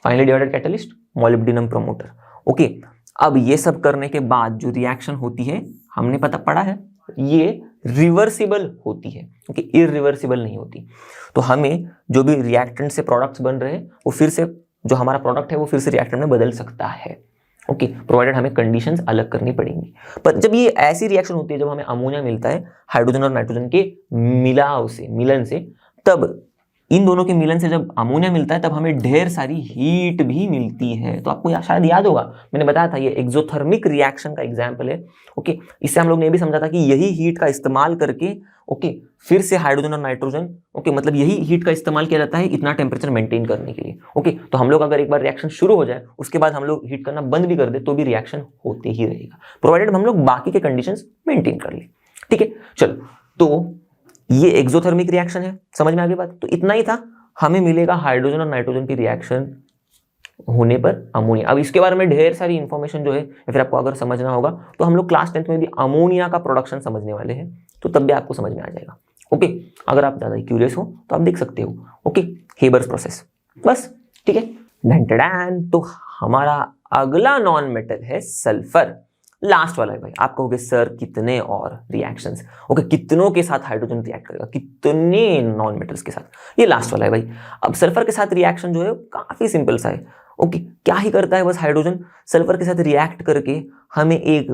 finally divided catalyst, molybdenum promoter. Okay, अब ये सब करने के बाद जो रिएक्शन होती है, हमने पता पड़ा है ये रिवर्सिबल होती है, क्योंकि इरिवर्सिबल नहीं होती। तो हमें जो भी रिएक्टेंट से प्रोडक्ट्स बन रहे हैं, वो फिर से, जो हमारा प्रोडक्ट है वो फिर से रिएक्टेंट में बदल सकता है। ओके, प्रोवाइडेड हमें कंडीशंस अलग करनी पड़ेंगी। पर जब ये ऐसी रिएक्शन होती है, जब हमें अमोनिया मिलता है हाइड्रोजन और नाइट्रोजन के मिलन से, तब इन दोनों के मिलन से जब अमोनिया मिलता है, तब हमें ढेर सारी हीट भी मिलती है। तो आपको शायद याद होगा, मैंने बताया था ये एक्सोथर्मिक रिएक्शन का एग्जाम्पल है। ओके, इससे हम लोग ने भी समझा था कि यही हीट का इस्तेमाल करके, ओके, फिर से हाइड्रोजन और नाइट्रोजन, ओके, मतलब यही हीट का इस्तेमाल किया जाता है इतना टेम्परेचर मेंटेन करने के लिए। ओके, तो हम लोग अगर एक बार रिएक्शन शुरू हो जाए, उसके बाद हम लोग हीट करना बंद भी कर दे, तो भी रिएक्शन होते ही रहेगा, प्रोवाइडेड हम लोग बाकी के कंडीशंस मेंटेन कर ले। ठीक है, चलो, तो ये एक्सोथर्मिक रिएक्शन है, समझ में आ गई बात? तो इतना ही था, हमें मिलेगा हाइड्रोजन और नाइट्रोजन की रिएक्शन होने पर अमोनिया। अब इसके बारे में ढेर सारी इंफॉर्मेशन जो है, या फिर आपको अगर समझना होगा तो हम लोग क्लास 10th में भी अमोनिया का प्रोडक्शन समझने वाले हैं, तो तब भी आपको समझ में आ जाएगा। ओके, अगर आप ज्यादा क्यूरियस हो तो आप देख सकते हो। ओके, हेबर्स प्रोसेस, बस, ठीक है। तो हमारा अगला नॉन मेटल है सल्फर। लास्ट वाला है भाई, आप कहोगे सर कितने और रिएक्शंस, ओके कितनों के साथ हाइड्रोजन रिएक्ट करेगा, कितने नॉन मेटल्स के साथ, ये लास्ट वाला है भाई। अब सल्फर के साथ रिएक्शन जो है काफी सिंपल सा है, ओके क्या ही करता है बस हाइड्रोजन सल्फर के साथ रिएक्ट करके हमें एक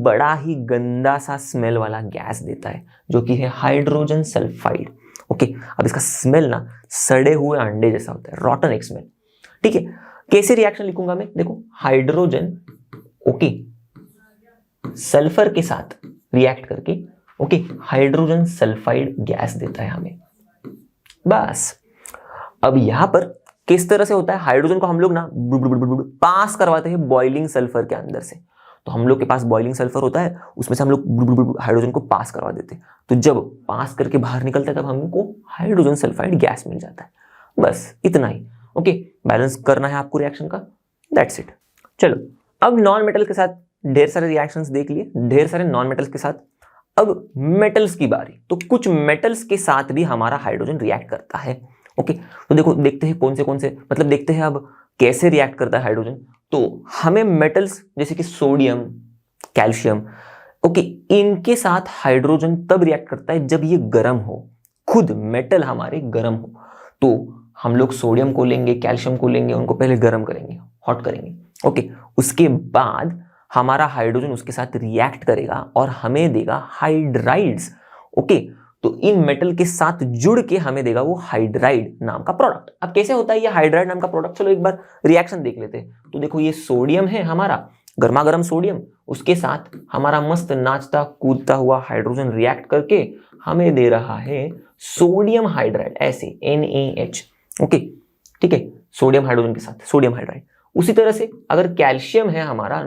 बड़ा ही गंदा सा स्मेल वाला गैस देता है जो कि है हाइड्रोजन सल्फाइड। ओके अब इसका स्मेल ना सड़े हुए अंडे जैसा होता है, रॉटन एक स्मेल। ठीक है, कैसे रिएक्शन लिखूंगा मैं, देखो हाइड्रोजन ओके सल्फर के साथ रिएक्ट करके ओके हाइड्रोजन सल्फाइड गैस देता है हमें, बस। अब यहां पर किस तरह से होता है, हाइड्रोजन को हम लोग ना पास करवाते हैं बॉइलिंग सल्फर के अंदर से, तो हम लोग के पास बॉइलिंग सल्फर होता है, उसमें से हम लोग हाइड्रोजन को पास करवा देते हैं, तो जब पास करके बाहर निकलता है तब हमको हाइड्रोजन सल्फाइड गैस मिल जाता है, बस इतना ही। ओके बैलेंस करना है आपको रिएक्शन का, दैट्स इट। चलो अब नॉन मेटल के साथ ढेर सारे रिएक्शंस देख लिए, ढेर सारे नॉन मेटल्स के साथ, अब मेटल्स की बारी। तो कुछ मेटल्स के साथ भी हमारा हाइड्रोजन रिएक्ट करता है। ओके तो देखो देखते हैं कौन से मतलब देखते हैं अब कैसे रिएक्ट करता है हाइड्रोजन। तो हमें मेटल्स जैसे कि सोडियम, कैल्शियम, ओके इनके साथ हाइड्रोजन तब रिएक्ट करता है जब ये गर्म हो, खुद मेटल हमारे गर्म हो। तो हम लोग सोडियम को लेंगे, कैल्शियम को लेंगे, उनको पहले गर्म करेंगे, हॉट करेंगे, ओके उसके बाद हमारा हाइड्रोजन उसके साथ रिएक्ट करेगा और हमें देगा हाइड्राइड्स। ओके तो इन मेटल के साथ जुड़ के हमें देगा वो हाइड्राइड नाम का प्रोडक्ट। अब कैसे होता है ये हाइड्राइड नाम का प्रोडक्ट, चलो एक बार रिएक्शन देख लेते हैं। तो देखो ये सोडियम है हमारा, गर्मा गर्म सोडियम, उसके साथ हमारा मस्त नाचता कूदता हुआ हाइड्रोजन रिएक्ट करके हमें दे रहा है सोडियम हाइड्राइड, ऐसे NaH। ओके ठीक है, सोडियम हाइड्रोजन के साथ सोडियम हाइड्राइड। उसी तरह से अगर कैल्शियम है हमारा,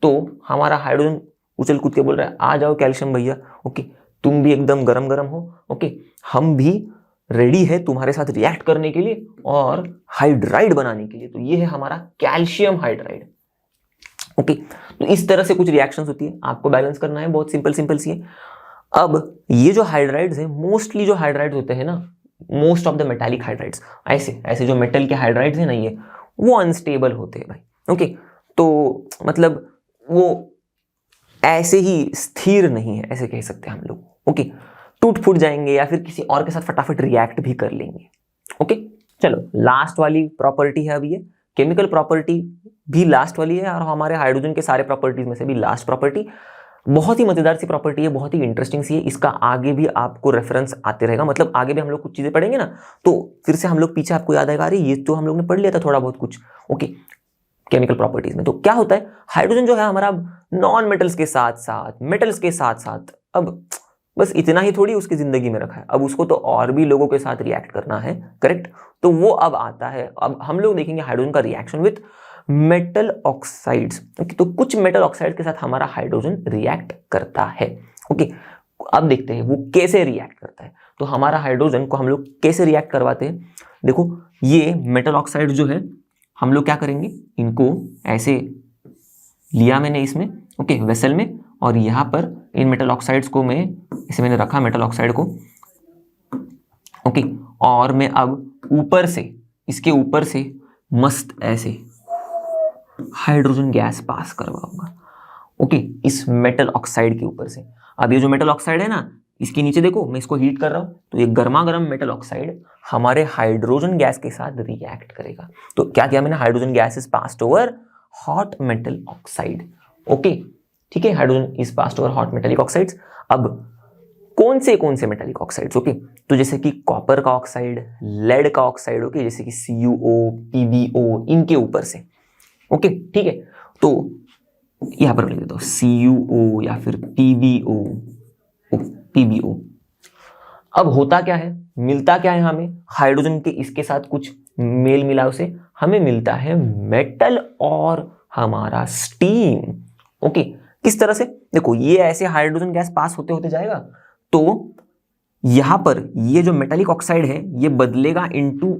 तो हमारा हाइड्रोजन उछल कूद के बोल रहा है आ जाओ कैल्शियम भैया, ओके तुम भी एकदम गरम गरम हो, ओके हम भी रेडी है तुम्हारे साथ रिएक्ट करने के लिए और हाइड्राइड बनाने के लिए। तो ये है हमारा कैल्शियम हाइड्राइड। ओके तो इस तरह से कुछ रिएक्शंस होती है, आपको बैलेंस करना है, बहुत सिंपल सी है। अब ये जो हाइड्राइड्स है, मोस्टली जो हाइड्राइड्स होते हैं ना, most of the metallic hydrides, ऐसे जो मेटल के हाइड्राइड्स है ना, ये वो अनस्टेबल होते हैं भाई। ओके तो मतलब वो ऐसे ही स्थिर नहीं है, ऐसे कह सकते हैं हम लोग। ओके टूट फूट जाएंगे या फिर किसी और के साथ फटाफट रिएक्ट भी कर लेंगे। ओके चलो लास्ट वाली प्रॉपर्टी है अब ये केमिकल प्रॉपर्टी भी लास्ट वाली है और हमारे हाइड्रोजन के सारे प्रॉपर्टीज में से भी लास्ट प्रॉपर्टी। बहुत ही मजेदार सी प्रॉपर्टी है, बहुत ही इंटरेस्टिंग सी है, इसका आगे भी आपको रेफरेंस आते रहेगा, मतलब आगे भी हम लोग कुछ चीजें पढ़ेंगे ना तो फिर से हम लोग पीछे आपको याद आएगा अरे ये तो हम लोग ने पढ़ लिया था थोड़ा बहुत कुछ। ओके केमिकल प्रॉपर्टीज में तो क्या होता है, हाइड्रोजन जो है हमारा नॉन मेटल्स के साथ साथ मेटल्स के साथ साथ अब बस इतना ही थोड़ी उसकी जिंदगी में रखा है, अब उसको तो और भी लोगों के साथ रिएक्ट करना है, करेक्ट। तो वो अब आता है, अब हम लोग देखेंगे हाइड्रोजन का रिएक्शन विथ मेटल ऑक्साइड्स। तो कुछ मेटल ऑक्साइड के साथ हमारा हाइड्रोजन रिएक्ट करता है। ओके अब देखते हैं वो कैसे रिएक्ट करता है। तो हमारा हाइड्रोजन को हम लोग कैसे रिएक्ट करवाते हैं, देखो ये मेटल ऑक्साइड जो है हम लोग क्या करेंगे, इनको ऐसे लिया मैंने इसमें ओके वेसल में, और यहाँ पर इन मेटल ऑक्साइड्स को मैं इसे मैंने रखा मेटल ऑक्साइड को ओके, और मैं अब ऊपर से इसके ऊपर से मस्त ऐसे हाइड्रोजन गैस पास करवाऊंगा ओके इस मेटल ऑक्साइड के ऊपर से। अब ये जो मेटल ऑक्साइड है ना, इसके नीचे देखो मैं इसको हीट कर रहा हूं, तो ये गर्मा गर्म मेटल ऑक्साइड हमारे हाइड्रोजन गैस के साथ रिएक्ट करेगा। तो क्या किया मैंने, hydrogen gas is passed over hot metal oxide. Okay ठीक है, hydrogen is passed over hot metallic oxides. अब कौन से मेटालिक ऑक्साइड्स, ओके तो जैसे कि कॉपर का ऑक्साइड, लेड का ऑक्साइड, ओके जैसे कि CuO, PbO, इनके ऊपर से ओके ठीक है। तो यहां पर लिख देता हूं CuO या फिर PbO। अब होता क्या है, मिलता क्या है हमें, हाइड्रोजन के इसके साथ कुछ मेल मिलाव से हमें मिलता है मेटल और हमारा स्टीम। ओके किस तरह से, देखो ये ऐसे हाइड्रोजन गैस पास होते होते जाएगा, तो यहां पर ये जो मेटालिक ऑक्साइड है ये बदलेगा इनटू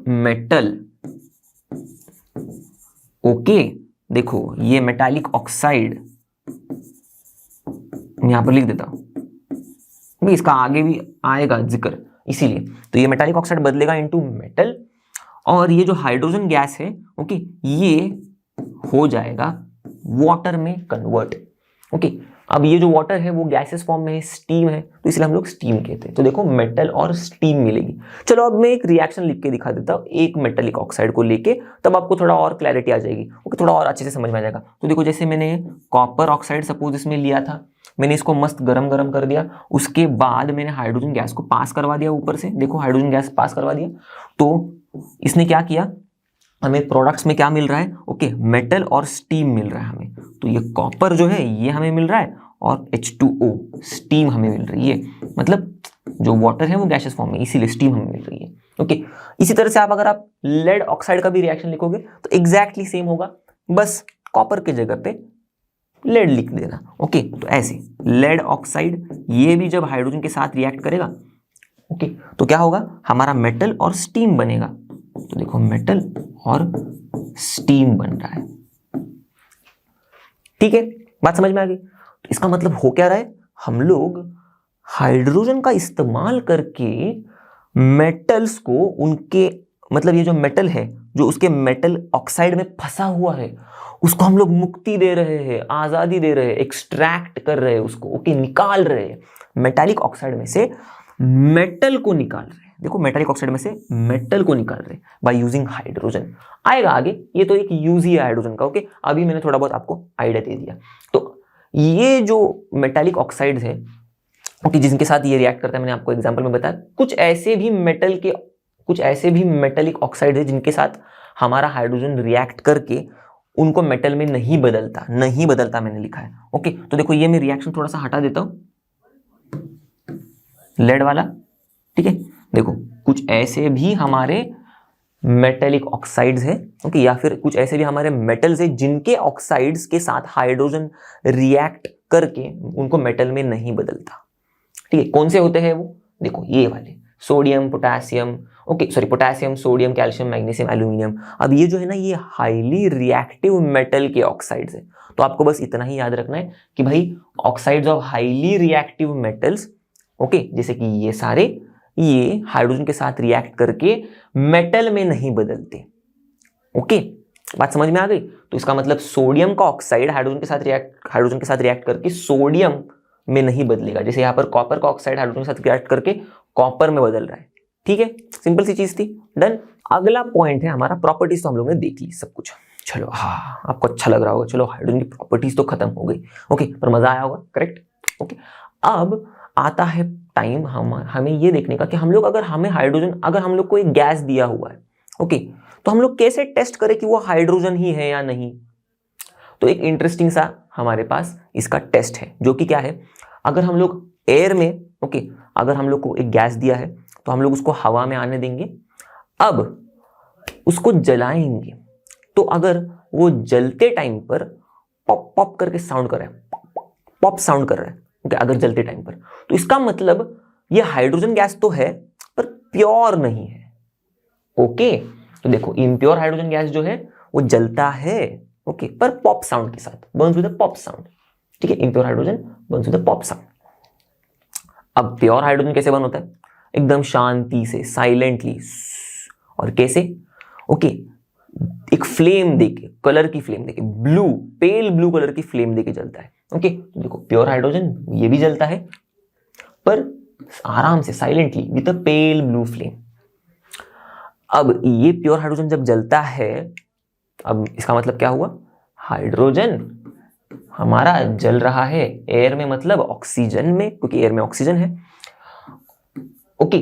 मेटल। ओके देखो ये मेटालिक ऑक्साइड यहां पर लिख देता हूं, इसका आगे भी आएगा जिक्र, इसीलिए तो ये मेटालिक ऑक्साइड बदलेगा इनटू मेटल, और ये जो हाइड्रोजन गैस है ओके ये हो जाएगा वाटर में कन्वर्ट। ओके, अब ये जो वाटर है वो गैसेस फॉर्म में है, स्टीम है, तो इसलिए हम लोग स्टीम कहते हैं। तो देखो मेटल और स्टीम मिलेगी। चलो अब मैं एक रिएक्शन लिख के दिखा देता हूँ एक मेटेलिक ऑक्साइड को लेके, तब आपको थोड़ा और क्लैरिटी आ जाएगी। ओके, थोड़ा और अच्छे से समझ में आ जाएगा। तो देखो जैसे मैंने कॉपर ऑक्साइड सपोज इसमें लिया था, मैंने इसको मस्त गरम गरम कर दिया, उसके बाद मैंने हाइड्रोजन गैस को पास करवा दिया ऊपर से, देखो हाइड्रोजन गैस पास करवा दिया, तो इसने क्या किया, हमें प्रोडक्ट्स में क्या मिल रहा है, ओके, मेटल और स्टीम मिल रहा है हमें। तो ये कॉपर जो है ये हमें मिल रहा है और H2O स्टीम हमें मिल रही है, मतलब जो वाटर है वो गैसेस फॉर्म में, इसीलिए स्टीम हमें मिल रही है। ओके, इसी तरह से अगर आप लेड ऑक्साइड का भी रिएक्शन लिखोगे तो एग्जैक्टली सेम होगा, बस कॉपर के जगह पे लेड लिख देना। ओके, तो ऐसे लेड ऑक्साइड ये भी जब हाइड्रोजन के साथ रिएक्ट करेगा, ओके, तो क्या होगा, हमारा मेटल और स्टीम बनेगा। तो देखो मेटल और स्टीम बन रहा है। ठीक है, बात समझ में आ गई। तो इसका मतलब हो क्या रहा है, हम लोग हाइड्रोजन का इस्तेमाल करके मेटल्स को उनके, मतलब ये जो मेटल है जो उसके मेटल ऑक्साइड में फंसा हुआ है उसको हम लोग मुक्ति दे रहे हैं, आजादी दे रहे हैं, एक्सट्रैक्ट कर रहे हैं उसको। ओके, निकाल रहे हैं मेटालिक ऑक्साइड में से मेटल को निकाल रहे हैं। देखो मेटालिक ऑक्साइड में से मेटल को निकाल रहे हैं बाय यूजिंग हाइड्रोजन। आएगा आगे, ये तो एक यूज ही है हाइड्रोजन का। ओके, अभी मैंने थोड़ा बहुत आपको आइडिया दे दिया। तो ये जो मेटालिक ऑक्साइड्स है, ओके, जिनके साथ ये रिएक्ट करता है, मैंने आपको एग्जांपल में बताया, कुछ ऐसे भी मेटालिक ऑक्साइड है जिनके साथ हमारा हाइड्रोजन रिएक्ट करके उनको मेटल में नहीं बदलता मैंने लिखा है। ओके, तो देखो ये मैं रिएक्शन थोड़ा सा हटा देता हूं, लेड वाला। ठीक है, देखो कुछ ऐसे भी हमारे मेटेलिक ऑक्साइड्स है, ओके, या फिर कुछ ऐसे भी हमारे मेटल्स है जिनके ऑक्साइड्स के साथ हाइड्रोजन रिएक्ट करके उनको मेटल में नहीं बदलता। ठीक है, कौन से होते हैं वो, देखो ये वाले, sodium, potassium, okay sorry, potassium, sodium, calcium, magnesium, aluminium. अब ये जो है ना, ये हाईली रिएक्टिव मेटल के ऑक्साइड्स है। तो आपको बस इतना ही याद रखना है कि भाई oxides of highly reactive metals, okay, जैसे कि ये सारे, ये हाइड्रोजन के साथ रिएक्ट करके मेटल में नहीं बदलते। ओके, बात समझ में आ गई। तो इसका मतलब सोडियम का ऑक्साइड हाइड्रोजन के साथ रिएक्ट करके सोडियम में नहीं बदलेगा, जैसे यहां पर कॉपर का ऑक्साइड हाइड्रोजन के साथ रिएक्ट करके कॉपर में बदल रहा है। ठीक है, सिंपल सी चीज थी, डन। अगला पॉइंट है हमारा प्रॉपर्टीज। तो हम लोग ने देख ली सब कुछ, चलो हाँ, आपको अच्छा लग रहा होगा, चलो हाइड्रोजन की प्रॉपर्टीज तो खत्म हो गई। ओके, पर मजा आया होगा, करेक्ट। ओके, अब आता है टाइम हमें ये देखने का कि हम लोग अगर हम लोग को एक गैस दिया हुआ है, ओके, तो हम लोग कैसे टेस्ट करें कि वो हाइड्रोजन ही है या नहीं। तो एक इंटरेस्टिंग सा हमारे पास इसका टेस्ट है, जो कि क्या है, अगर हम लोग एयर में, ओके, अगर हम लोग को एक गैस दिया है तो हम लोग उसको हवा में आने देंगे, अब उसको जलाएंगे, तो अगर वो जलते टाइम पर पॉप पॉप करके साउंड कर रहा है, पॉप साउंड कर रहा है, ओके, अगर जलते टाइम पर, तो इसका मतलब ये हाइड्रोजन गैस तो है पर प्योर नहीं है। ओके, तो देखो इम्प्योर हाइड्रोजन गैस जो है वो जलता है, ओके, पर पॉप साउंड के साथ, Burns with a pop sound. ठीक है, impure hydrogen Burns with a pop sound. अब प्योर हाइड्रोजन कैसे बन होता है, एकदम शांति से, साइलेंटली, और कैसे, ओके, एक फ्लेम देके, कलर की फ्लेम देके, ब्लू, पेल ब्लू कलर की फ्लेम देके जलता है। ओके, तो देखो प्योर हाइड्रोजन ये भी जलता है पर आराम से, silently, with a pale blue flame. अब ये प्योर हाइड्रोजन जब जलता है, अब इसका मतलब क्या हुआ, हाइड्रोजन हमारा जल रहा है एयर में, मतलब ऑक्सीजन में, क्योंकि एयर में ऑक्सीजन है। ओके,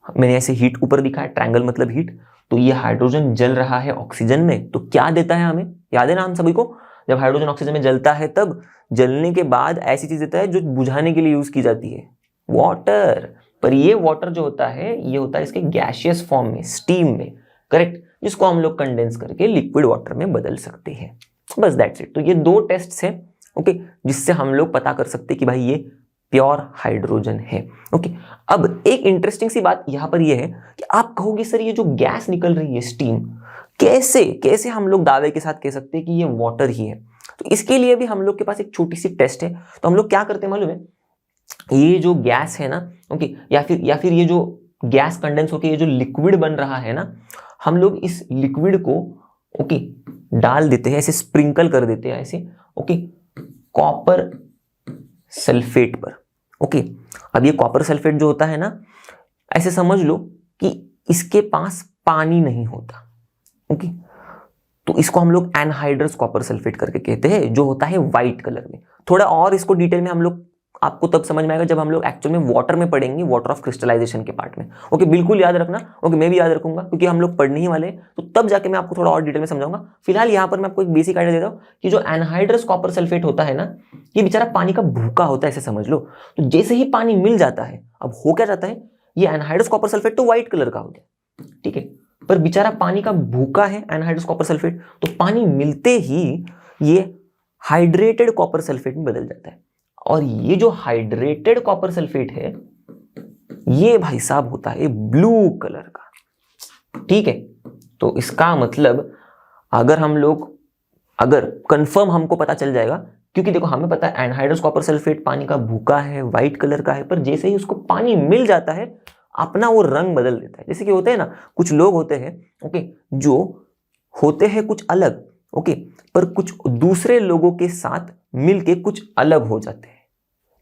मैंने ऐसे हीट ऊपर दिखा है, ट्रायंगल मतलब हीट, तो ये हाइड्रोजन जल रहा है ऑक्सीजन में, तो क्या देता है हमें, याद है ना हम सभी को, जब हाइड्रोजन ऑक्सीजन में जलता है तब जलने के बाद ऐसी चीज देता है जो बुझाने के लिए यूज की जाती है, वाटर। पर ये वाटर जो होता है ये होता है इसके गैसियस फॉर्म में, स्टीम में, करेक्ट, जिसको हम लोग कंडेंस करके लिक्विड वाटर में बदल सकते हैं। बस दैट्स इट। तो ये दो टेस्ट्स हैं, ओके, जिससे हम लोग पता कर सकते हैं कि भाई ये प्योर हाइड्रोजन है। ओके, अब एक इंटरेस्टिंग सी बात यहां पर ये है कि आप कहोगे सर ये जो गैस निकल रही है स्टीम, कैसे हम लोग दावे के साथ कह सकते हैं कि ये वाटर ही है। तो इसके लिए भी हम लोग के पास एक छोटी सी टेस्ट है। तो हम लोग क्या करते हैं मालूम है, ये जो गैस है ना, ओके, या फिर ये जो गैस कंडेंस होकर ये जो लिक्विड बन रहा है ना, हम लोग इस लिक्विड को, ओके, डाल देते हैं, ऐसे स्प्रिंकल कर देते हैं ऐसे, ओके, कॉपर सल्फेट पर। ओके, अब ये कॉपर सल्फेट जो होता है ना, ऐसे समझ लो कि इसके पास पानी नहीं होता। ओके, तो इसको हम लोग एनहाइड्रस कॉपर सल्फेट करके कहते हैं, जो होता है व्हाइट कलर में। थोड़ा और इसको डिटेल में हम लोग, आपको तब समझ में आएगा जब हम लोग एक्चुअल में वाटर में पढ़ेंगे, वाटर ऑफ क्रिस्टलाइजेशन के पार्ट में। ओके, बिल्कुल याद रखना। ओके, मैं भी याद रखूंगा क्योंकि हम लोग पढ़ने ही वाले हैं, तो तब जाके मैं आपको थोड़ा और डिटेल में समझाऊंगा। फिलहाल यहाँ पर मैं आपको एक बेसिक आइडिया दे रहा हूँ कि जो एनहाइड्रस कॉपर सल्फेट होता है ना, ये बेचारा पानी का भूखा होता है, ऐसे समझ लो। तो जैसे ही पानी मिल जाता है, अब हो क्या जाता है, ये एनहाइड्रस कॉपर सल्फेट तो व्हाइट कलर का हो गया, ठीक है, पर बेचारा पानी का भूखा है एनहाइड्रस कॉपर सल्फेट, तो पानी मिलते ही ये हाइड्रेटेड कॉपर सल्फेट में बदल जाता है। और ये जो हाइड्रेटेड कॉपर सल्फेट है, ये भाई साहब होता है ब्लू कलर का, ठीक है। तो इसका मतलब अगर कंफर्म हमको पता चल जाएगा, क्योंकि देखो हमें पता है एनहाइड्रस कॉपर सल्फेट पानी का भूखा है, व्हाइट कलर का है, पर जैसे ही उसको पानी मिल जाता है अपना वो रंग बदल देता है। जैसे कि होते हैं ना, कुछ लोग होते हैं, ओके, जो होते हैं कुछ अलग, ओके, पर कुछ दूसरे लोगों के साथ मिलके कुछ अलग हो जाते हैं,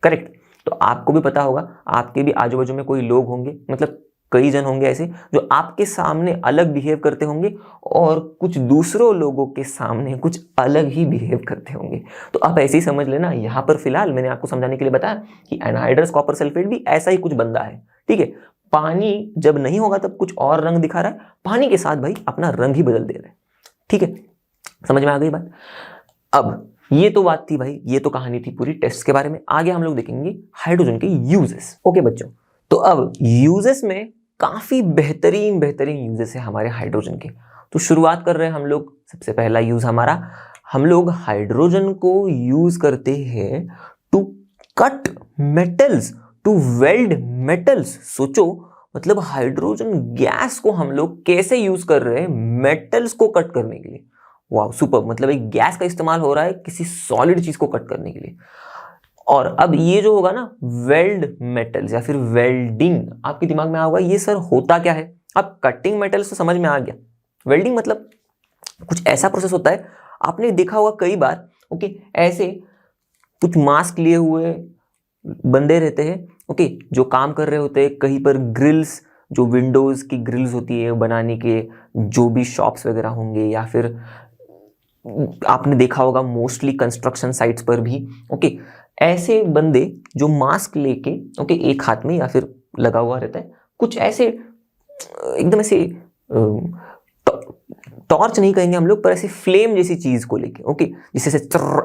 करेक्ट। तो आपको भी पता होगा, आपके भी आजू बाजू में कोई लोग होंगे, मतलब कई जन होंगे ऐसे जो आपके सामने अलग बिहेव करते होंगे और कुछ दूसरों लोगों के सामने कुछ अलग ही बिहेव करते होंगे। तो आप ऐसे ही समझ लेना, यहाँ पर फिलहाल मैंने आपको समझाने के लिए बताया कि एनहाइड्रस कॉपर सल्फेट भी ऐसा ही कुछ बंदा है, ठीक है। पानी जब नहीं होगा तब कुछ और रंग दिखा रहा है, पानी के साथ भाई अपना रंग ही बदल दे रहा है, ठीक है। समझ में आ गई बात। अब ये तो बात थी भाई, ये तो कहानी थी पूरी टेस्ट के बारे में। आगे हम लोग देखेंगे हाइड्रोजन के यूजेस। ओके बच्चों, तो अब यूजेस में काफी बेहतरीन यूजेस है हमारे हाइड्रोजन के। तो शुरुआत कर रहे हैं हम लोग। सबसे पहला यूज हमारा, हम लोग हाइड्रोजन को यूज करते हैं to cut metals, to weld metals. सोचो, मतलब हाइड्रोजन गैस को हम लोग कैसे यूज कर रहे हैं, मेटल्स को कट करने के लिए। वाह सुपर, मतलब एक गैस का इस्तेमाल हो रहा है किसी सॉलिड चीज को कट करने के लिए। और अब ये जो होगा ना वेल्ड मेटल्स या फिर वेल्डिंग, आपके दिमाग में आएगा ये सर होता क्या है। अब कटिंग मेटल्स तो समझ में आ गया, वेल्डिंग मतलब कुछ ऐसा प्रोसेस होता है, आपने देखा होगा कई बार, ओके, ऐसे कुछ मास्क लिए हुए बंदे रहते हैं, ओके, जो काम कर रहे होते हैं कहीं पर ग्रिल्स, जो विंडोज की ग्रिल्स होती है बनाने के, जो भी शॉप्स वगैरह होंगे, या फिर आपने देखा होगा मोस्टली कंस्ट्रक्शन साइट्स पर भी, ओके, ऐसे बंदे जो मास्क लेके, ओके, एक हाथ में या फिर लगा हुआ रहता है, कुछ ऐसे एकदम ऐसे टॉर्च नहीं कहेंगे हम लोग, पर ऐसे फ्लेम जैसी चीज को लेके, ओके, जिससे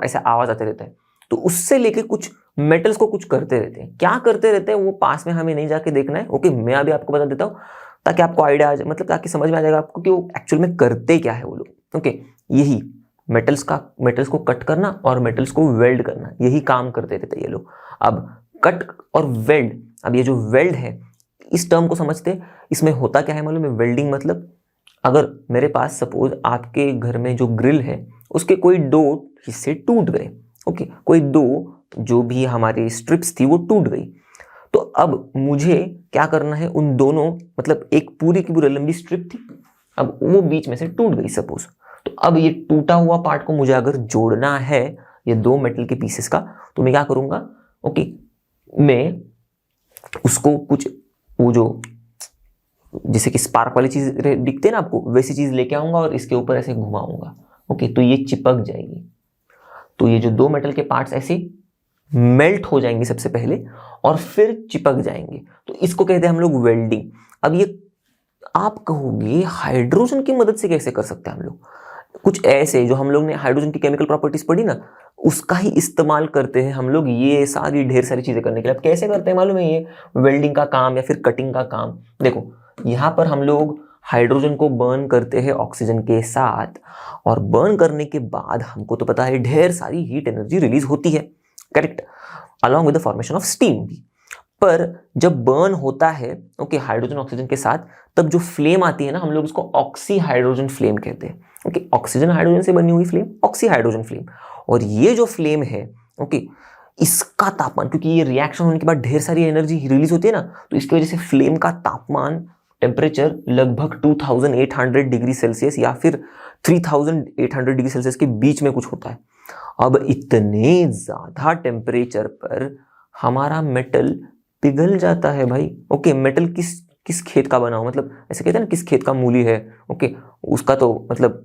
ऐसा आवाज आते रहता है, तो उससे लेके कुछ मेटल्स को कुछ करते रहते हैं। क्या करते रहते हैं वो पास में हमें नहीं जाके देखना है, ओके, मैं अभी आपको बता देता हूँ ताकि आपको आइडिया आ जाए, मतलब ताकि समझ में आ जाएगा आपको कि वो एक्चुअल में करते क्या है वो लोग, ओके। यही मेटल्स को कट करना और मेटल्स को वेल्ड करना, यही काम करते रहते ये लोग। अब कट और वेल्ड, अब ये जो वेल्ड है इस टर्म को समझते, इसमें होता क्या है मालूम है। वेल्डिंग मतलब अगर मेरे पास सपोज आपके घर में जो ग्रिल है उसके कोई दो हिस्से टूट गए, ओके, कोई दो जो भी हमारी स्ट्रिप्स थी वो टूट गई, तो अब मुझे क्या करना है, उन दोनों, मतलब एक पूरी की पूरी लंबी स्ट्रिप थी, अब वो बीच में से टूट गई सपोज, तो अब ये टूटा हुआ पार्ट को मुझे अगर जोड़ना है ये दो मेटल के पीसेस का, तो मैं क्या करूंगा, ओके, मैं उसको कुछ वो जो जैसे कि स्पार्क वाली चीज दिखते हैं ना आपको, वैसी चीज लेके आऊंगा और इसके ऊपर ऐसे घुमाऊंगा, ओके, तो ये चिपक जाएगी। तो ये जो दो मेटल के पार्ट्स ऐसे मेल्ट हो जाएंगे सबसे पहले और फिर चिपक जाएंगे, तो इसको कहते हैं हम लोग वेल्डिंग। अब ये आप कहोगे हाइड्रोजन की मदद से कैसे कर सकते हैं हम लोग, कुछ ऐसे जो हम लोग ने हाइड्रोजन की केमिकल प्रॉपर्टीज पढ़ी ना, उसका ही इस्तेमाल करते हैं हम लोग ये सारी ढेर सारी चीजें करने के लिए। अब कैसे करते हैं मालूम है ये वेल्डिंग का काम या फिर कटिंग का काम। देखो यहाँ पर हम लोग हाइड्रोजन को बर्न करते हैं ऑक्सीजन के साथ, और बर्न करने के बाद हमको तो पता है ढेर सारी हीट एनर्जी रिलीज होती है, correct, along with the formation of steam भी। पर जब बर्न होता है, ओके, हाइड्रोजन ऑक्सीजन के साथ, तब जो फ्लेम आती है ना, हम लोग उसको ऑक्सी हाइड्रोजन फ्लेम कहते हैं, ओके, ऑक्सीजन हाइड्रोजन से बनी हुई फ्लेम ऑक्सी हाइड्रोजन फ्लेम। और ये जो फ्लेम है, ओके, इसका तापमान, क्योंकि ये रिएक्शन होने के बाद ढेर सारी एनर्जी रिलीज होती है ना, तो इसकी वजह से फ्लेम का तापमान, टेम्परेचर लगभग 2800 डिग्री सेल्सियस या फिर 3800 डिग्री सेल्सियस के बीच में कुछ होता है। अब इतने ज्यादा टेम्परेचर पर हमारा मेटल पिघल जाता है भाई। ओके, मेटल किस खेत का बना हो, मतलब ऐसे कहते हैं ना किस खेत का मूली है, ओके, उसका तो मतलब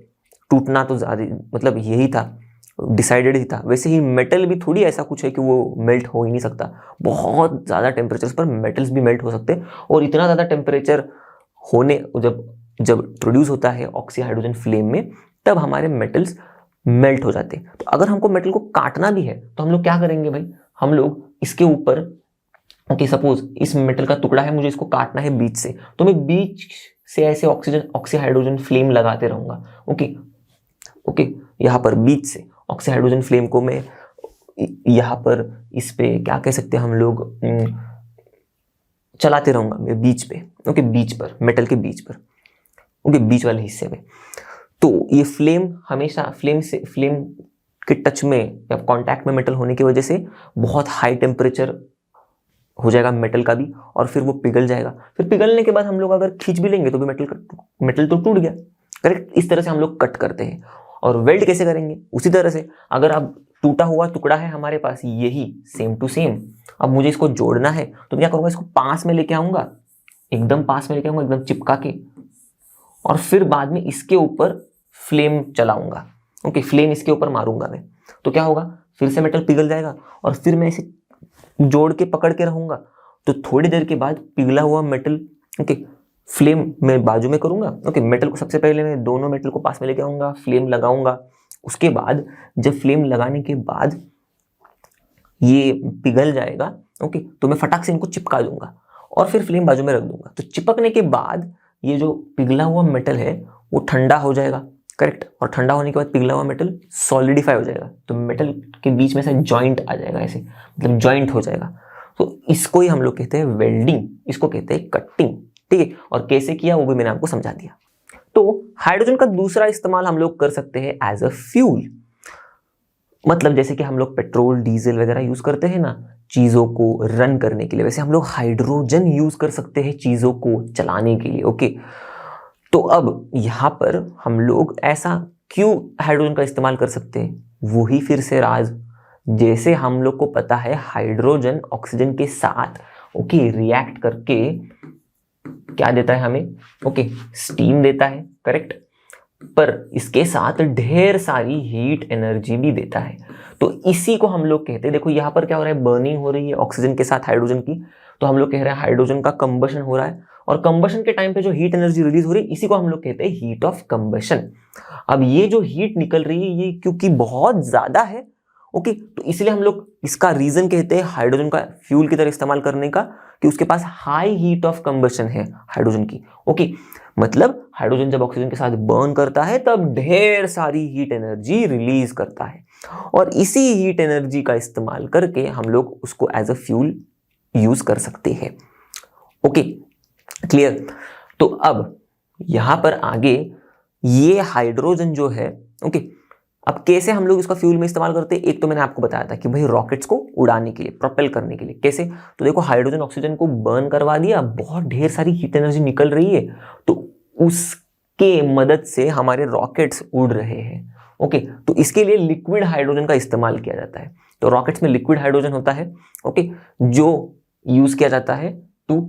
टूटना तो ज्यादा मतलब यही था, डिसाइडेड ही था। वैसे ही मेटल भी थोड़ी ऐसा कुछ है कि वो मेल्ट हो ही नहीं सकता, बहुत ज़्यादा टेम्परेचर पर मेटल्स भी मेल्ट हो सकते हैं। और इतना ज़्यादा टेम्परेचर होने जब प्रोड्यूस होता है ऑक्सी हाइड्रोजन फ्लेम में, तब हमारे मेटल्स मेल्ट हो जाते हैं। तो अगर हमको मेटल को काटना भी है तो हम लोग क्या करेंगे भाई, हम लोग इसके ऊपर, ओके, सपोज इस मेटल का टुकड़ा है, मुझे इसको काटना है बीच से, तो मैं बीच से ऐसे ऑक्सी हाइड्रोजन फ्लेम लगाते रहूंगा। ओके, यहाँ पर बीच से ऑक्सी हाइड्रोजन फ्लेम को मैं यहाँ पर इस पे क्या कह सकते हैं हम लोग, चलाते रहूंगा मैं बीच पे, ओके, बीच पर, मेटल के बीच पर, ओके, बीच वाले हिस्से में। तो ये फ्लेम हमेशा फ्लेम के टच में या कांटेक्ट में मेटल होने की वजह से बहुत हाई टेम्परेचर हो जाएगा मेटल का भी, और फिर वो पिघल जाएगा। फिर पिघलने के बाद हम लोग अगर खींच भी लेंगे तो भी मेटल तो टूट गया, करेक्ट। इस तरह से हम लोग कट करते हैं। और वेल्ड कैसे करेंगे, उसी तरह से, अगर अब टूटा हुआ टुकड़ा है हमारे पास, यही सेम टू सेम, अब मुझे इसको जोड़ना है तो क्या करूंगा, इसको पास में लेके आऊंगा, एकदम पास में लेके आऊंगा, एकदम चिपका के, और फिर बाद में इसके ऊपर फ्लेम चलाऊंगा। ओके, फ्लेम इसके ऊपर मारूंगा मैं, तो क्या होगा, फिर से मेटल पिघल जाएगा, और फिर मैं इसे जोड़ के पकड़ के रहूंगा। तो थोड़ी देर के बाद पिघला हुआ मेटल, ओके, फ्लेम मैं बाजू में करूंगा। ओके, मेटल को सबसे पहले मैं दोनों मेटल को पास में लेके आऊंगा, फ्लेम लगाऊंगा। उसके बाद जब फ्लेम लगाने के बाद ये पिघल जाएगा, ओके, तो मैं फटाक से इनको चिपका दूंगा और फिर फ्लेम बाजू में रख दूंगा। तो चिपकने के बाद ये जो पिघला हुआ मेटल है वो ठंडा हो जाएगा, करेक्ट। और ठंडा होने के बाद पिघला हुआ मेटल सॉलिडिफाई हो जाएगा, तो मेटल के बीच में से जॉइंट आ जाएगा, ऐसे मतलब जॉइंट हो जाएगा। तो इसको ही हम लोग कहते हैं वेल्डिंग, इसको कहते हैं कटिंग, ठीक है। और कैसे किया वो भी मैंने आपको समझा दिया। तो हाइड्रोजन का दूसरा इस्तेमाल हम लोग कर सकते हैं एज अ फ्यूल, मतलब जैसे कि हम लोग पेट्रोल डीजल वगैरह यूज करते हैं ना चीजों को रन करने के लिए, वैसे हम लोग हाइड्रोजन यूज कर सकते हैं चीजों को चलाने के लिए, ओके। तो अब यहां पर हम लोग ऐसा क्यों हाइड्रोजन का इस्तेमाल कर सकते हैं, वही फिर से राज, जैसे हम लोग को पता है हाइड्रोजन ऑक्सीजन के साथ, ओके, रिएक्ट करके क्या देता है हमें, ओके, स्टीम देता है, करेक्ट। पर इसके साथ ढेर सारी हीट एनर्जी भी देता है। तो इसी को हम लोग कहते हैं, देखो यहाँ पर क्या हो रहा है, बर्निंग हो रही है ऑक्सीजन के साथ हाइड्रोजन की, तो हम लोग कह रहे हैं हाइड्रोजन का कंबशन हो रहा है, और कंबशन के टाइम पे जो हीट एनर्जी रिलीज हो रही है इसी को हम लोग कहते हैं हीट ऑफ कंबशन। अब ये जो हीट निकल रही है ये क्योंकि बहुत ज्यादा है, ओके, तो इसलिए हम लोग इसका रीजन कहते हैं हाइड्रोजन का फ्यूल की तरह इस्तेमाल करने का, कि उसके पास हाई हीट ऑफ कंबशन है हाइड्रोजन की, ओके। मतलब हाइड्रोजन जब ऑक्सीजन के साथ बर्न करता है तब ढेर सारी हीट एनर्जी रिलीज करता है, और इसी हीट एनर्जी का इस्तेमाल करके हम लोग उसको एज अ फ्यूल यूज कर सकते हैं, ओके, क्लियर। तो अब यहां पर आगे ये हाइड्रोजन जो है, ओके, अब कैसे हम लोग इसका फ्यूल में इस्तेमाल करते हैं, एक तो मैंने आपको बताया था कि भाई रॉकेट्स को उड़ाने के लिए, प्रोपेल करने के लिए। कैसे, तो देखो हाइड्रोजन ऑक्सीजन को बर्न करवा दिया, बहुत ढेर सारी हीट एनर्जी निकल रही है, तो उसके मदद से हमारे रॉकेट्स उड़ रहे हैं, ओके। तो इसके लिए लिक्विड हाइड्रोजन का इस्तेमाल किया जाता है। तो रॉकेट्स में लिक्विड हाइड्रोजन होता है, ओके, जो यूज किया जाता है to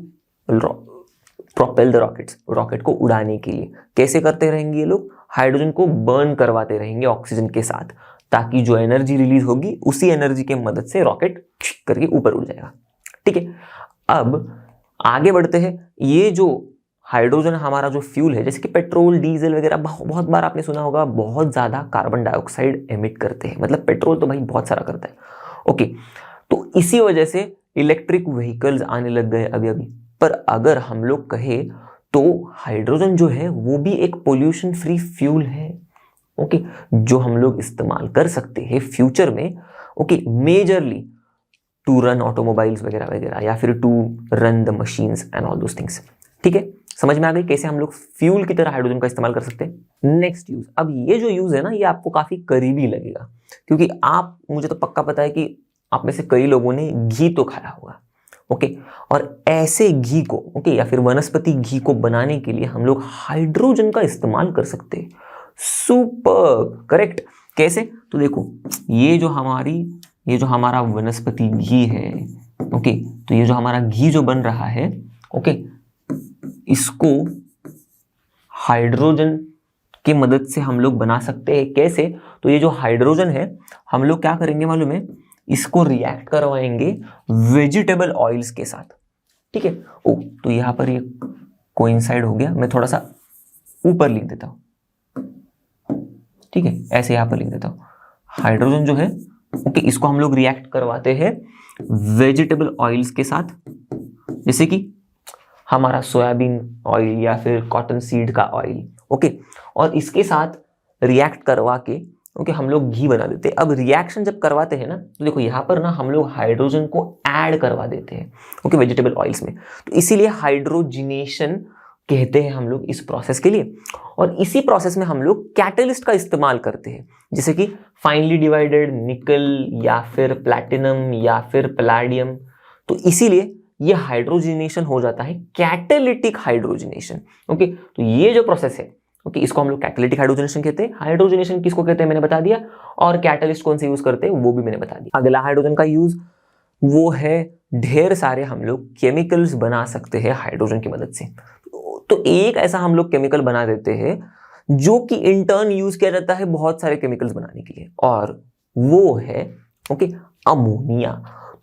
propel the rockets, rocket को उड़ाने के लिए। कैसे करते रहेंगे ये लोग, हाइड्रोजन को बर्न करवाते रहेंगे ऑक्सीजन के साथ, ताकि जो एनर्जी रिलीज होगी उसी एनर्जी के मदद से रॉकेट करके ऊपर उड़ जाएगा, ठीक है। अब आगे बढ़ते हैं। ये जो हाइड्रोजन हमारा जो फ्यूल है, जैसे कि पेट्रोल डीजल वगैरह, बहुत बार आपने सुना होगा बहुत ज्यादा कार्बन डाइऑक्साइड एमिट करते हैं, मतलब पेट्रोल तो भाई बहुत सारा करता है, ओके। तो इसी वजह से इलेक्ट्रिक व्हीकल्स आने लग गए अभी अभी। पर अगर हम लोग कहे तो हाइड्रोजन जो है वो भी एक पोल्यूशन फ्री फ्यूल है, ओके, जो हम लोग इस्तेमाल कर सकते हैं फ्यूचर में, okay, majorly to run automobiles वगैरह वगैरह, या फिर to run the machines and all those things, ठीक है। समझ में आ गई कैसे हम लोग फ्यूल की तरह हाइड्रोजन का इस्तेमाल कर सकते हैं। नेक्स्ट यूज, अब ये जो यूज है ना ये आपको काफी करीबी लगेगा, क्योंकि आप, मुझे तो पक्का पता है कि आप में से कई लोगों ने घी तो खाया होगा, ओके, और ऐसे घी को, ओके, या फिर वनस्पति घी को बनाने के लिए हम लोग हाइड्रोजन का इस्तेमाल कर सकते हैं। Super correct. कैसे? तो देखो ये जो हमारा वनस्पति घी है, ओके, तो ये जो हमारा घी जो बन रहा है, ओके, इसको हाइड्रोजन की मदद से हम लोग बना सकते हैं। कैसे? तो ये जो हाइड्रोजन है हम लोग क्या करेंगे मालूम है, इसको रिएक्ट करवाएंगे वेजिटेबल ऑयल्स के साथ, ठीक है। ओ तो यहां पर ये कोइंसाइड हो गया, मैं थोड़ा सा ऊपर लिख देता हूं, ठीक है, ऐसे यहां पर लिख देता हूं। हाइड्रोजन जो है, ओके, इसको हम लोग रिएक्ट करवाते हैं वेजिटेबल ऑयल्स के साथ, जैसे कि हमारा सोयाबीन ऑयल या फिर कॉटन सीड का ऑयल, ओके, और इसके साथ रिएक्ट करवा के, ओके, हम लोग घी बना देते हैं। अब रिएक्शन जब करवाते हैं ना, तो देखो यहाँ पर ना हम लोग हाइड्रोजन को ऐड करवा देते हैं, ओके, वेजिटेबल ऑयल्स में, तो इसीलिए हाइड्रोजिनेशन कहते हैं हम लोग इस प्रोसेस के लिए। और इसी प्रोसेस में हम लोग कैटलिस्ट का इस्तेमाल करते हैं, जैसे कि फाइनली डिवाइडेड निकल या फिर प्लैटिनम या फिर पैलेडियम, तो इसीलिए ये हाइड्रोजिनेशन हो जाता है कैटालिटिक हाइड्रोजिनेशन, ओके। तो ये जो प्रोसेस है, ओके, इसको हम लोग कैटालिटिक हाइड्रोजनेशन कहते हैं। हाइड्रोजनेशन किसको कहते हैं मैंने बता दिया, और कैटलिस्ट कौन से यूज करते हैं वो भी मैंने बता दिया। अगला हाइड्रोजन का यूज वो है, ढेर सारे हम लोग केमिकल्स बना सकते हैं हाइड्रोजन की मदद से। तो एक ऐसा हम लोग केमिकल बना देते हैं जो कि इंटर्न यूज किया जाता है बहुत सारे केमिकल्स बनाने के लिए, और वो है, ओके, अमोनिया।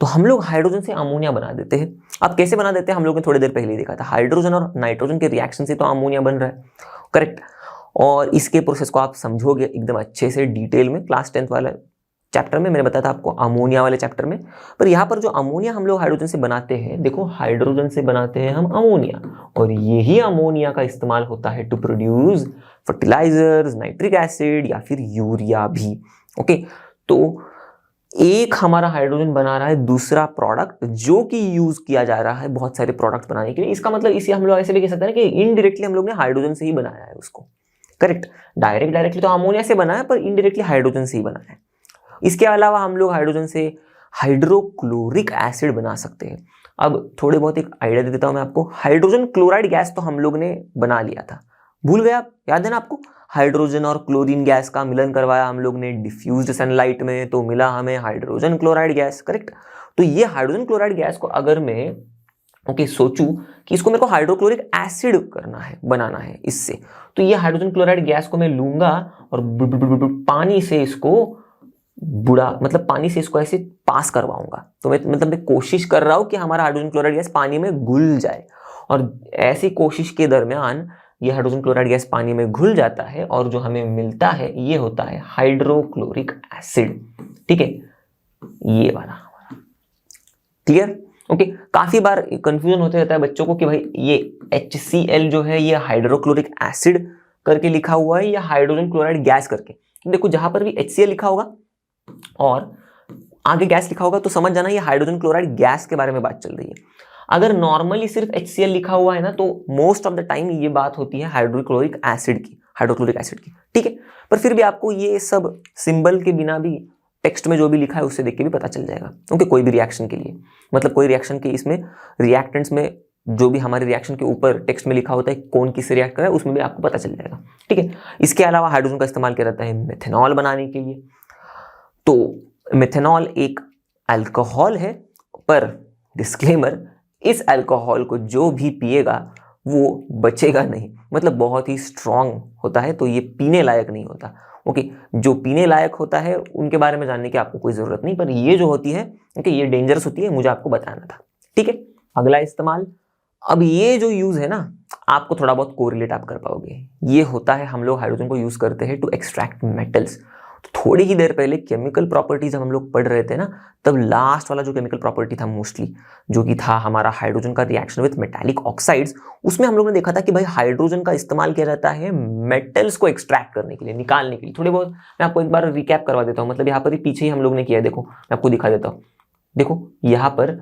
तो हम लोग हाइड्रोजन से अमोनिया बना देते हैं। अब कैसे बना देते हैं हम लोग ने थोड़ी देर पहले ही देखा था, हाइड्रोजन और नाइट्रोजन के रिएक्शन से तो अमोनिया बन रहा है, करेक्ट। और इसके प्रोसेस को आप समझोगे एकदम अच्छे से डिटेल में, क्लास 10th वाला चैप्टर में मैंने बताया था आपको, अमोनिया वाले चैप्टर में। पर यहाँ पर जो अमोनिया हम लोग हाइड्रोजन से बनाते हैं, देखो हाइड्रोजन से बनाते हैं हम अमोनिया, और यही अमोनिया का इस्तेमाल होता है to produce fertilizers, nitric acid या फिर यूरिया भी, ओके। तो एक हमारा हाइड्रोजन बना रहा है दूसरा प्रोडक्ट जो कि यूज किया जा रहा है बहुत सारे प्रोडक्ट्स बनाने के लिए। इसका मतलब इसे हम लोग ऐसे भी कह सकते हैं कि इनडायरेक्टली हम लोग ने हाइड्रोजन से ही बनाया है उसको, करेक्ट। डायरेक्टली तो अमोनिया से बनाया, पर इनडायरेक्टली हाइड्रोजन से ही बनाया है। इसके अलावा हम लोग हाइड्रोजन से हाइड्रोक्लोरिक एसिड बना सकते हैं। अब थोड़े बहुत एक आइडिया दे देता हूं मैं आपको। हाइड्रोजन क्लोराइड गैस तो हम लोग ने बना लिया था, भूल गए आप? याद है ना आपको? हाइड्रोजन और क्लोरीन गैस का मिलन करवाया हम लोग ने डिफ्यूज्ड सनलाइट में, तो मिला हमें हाइड्रोजन क्लोराइड गैस, करेक्ट। तो ये हाइड्रोजन क्लोराइड गैस को अगर मैं, ओके, सोचूं कि इसको मेरे को हाइड्रोक्लोरिक एसिड करना है, बनाना है इससे, तो ये हाइड्रोजन क्लोराइड गैस को मैं लूंगा और पानी से इसको पानी से इसको ऐसे पास करवाऊंगा। तो मैं कोशिश कर रहा हूं कि हमारा हाइड्रोजन क्लोराइड गैस पानी में घुल जाए, और ऐसी कोशिश के दरमियान ये हाइड्रोजन क्लोराइड गैस पानी में घुल जाता है, और जो हमें मिलता है ये होता है हाइड्रोक्लोरिक एसिड, ठीक है, ये वाला हमारा। क्लियर? ओके। काफी बार कंफ्यूजन होते रहता है बच्चों को कि भाई ये HCl जो है ये हाइड्रोक्लोरिक एसिड करके लिखा हुआ है या हाइड्रोजन क्लोराइड गैस करके। देखो जहां पर भी HCl लिखा होगा और आगे गैस लिखा होगा तो समझ जाना ये हाइड्रोजन क्लोराइड गैस के बारे में बात चल रही है। अगर नॉर्मली सिर्फ HCl लिखा हुआ है ना, तो मोस्ट ऑफ द टाइम ये बात होती है हाइड्रोक्लोरिक एसिड की, ठीक है। पर फिर भी आपको ये सब सिंबल के बिना भी टेक्स्ट में जो भी लिखा है उससे देख के भी पता चल जाएगा, क्योंकि कोई भी रिएक्शन के लिए, मतलब कोई रिएक्शन के इसमें रिएक्टेंट्स में जो भी हमारे रिएक्शन के ऊपर टेक्स्ट में लिखा होता है कौन किससे रिएक्ट कर रहा है उसमें भी आपको पता चल जाएगा, ठीक है। इसके अलावा हाइड्रोजन का इस्तेमाल किया जाता है मेथनॉल बनाने के लिए। तो मेथनॉल एक अल्कोहल है, पर डिस्क्लेमर, इस अल्कोहल को जो भी पिएगा वो बचेगा नहीं, मतलब बहुत ही स्ट्रांग होता है, तो ये पीने लायक नहीं होता, ओके। जो पीने लायक होता है उनके बारे में जानने की आपको कोई जरूरत नहीं, पर ये जो होती है, ओके, ये डेंजरस होती है, मुझे आपको बताना था, ठीक है। अगला इस्तेमाल, अब ये जो यूज है ना, आपको थोड़ा बहुत कोरिलेट आप कर पाओगे। ये होता है हम लोग हाइड्रोजन को यूज करते हैं टू एक्सट्रैक्ट मेटल्स। तो थोड़ी ही देर पहले केमिकल प्रॉपर्टीज हम लोग पढ़ रहे थे ना, तब लास्ट वाला जो केमिकल प्रॉपर्टी था मोस्टली, जो कि था हमारा हाइड्रोजन का रिएक्शन विद मेटालिक ऑक्साइड्स, उसमें हम लोग ने देखा था कि भाई हाइड्रोजन का इस्तेमाल किया जाता है मेटल्स को एक्सट्रैक्ट करने के लिए, निकालने के लिए। थोड़े बहुत मैं आपको एक बार रिकैप करवा देता हूँ, मतलब यहाँ पर ही पीछे ही हम लोग ने किया है, देखो मैं आपको दिखा देता हूँ। देखो यहाँ पर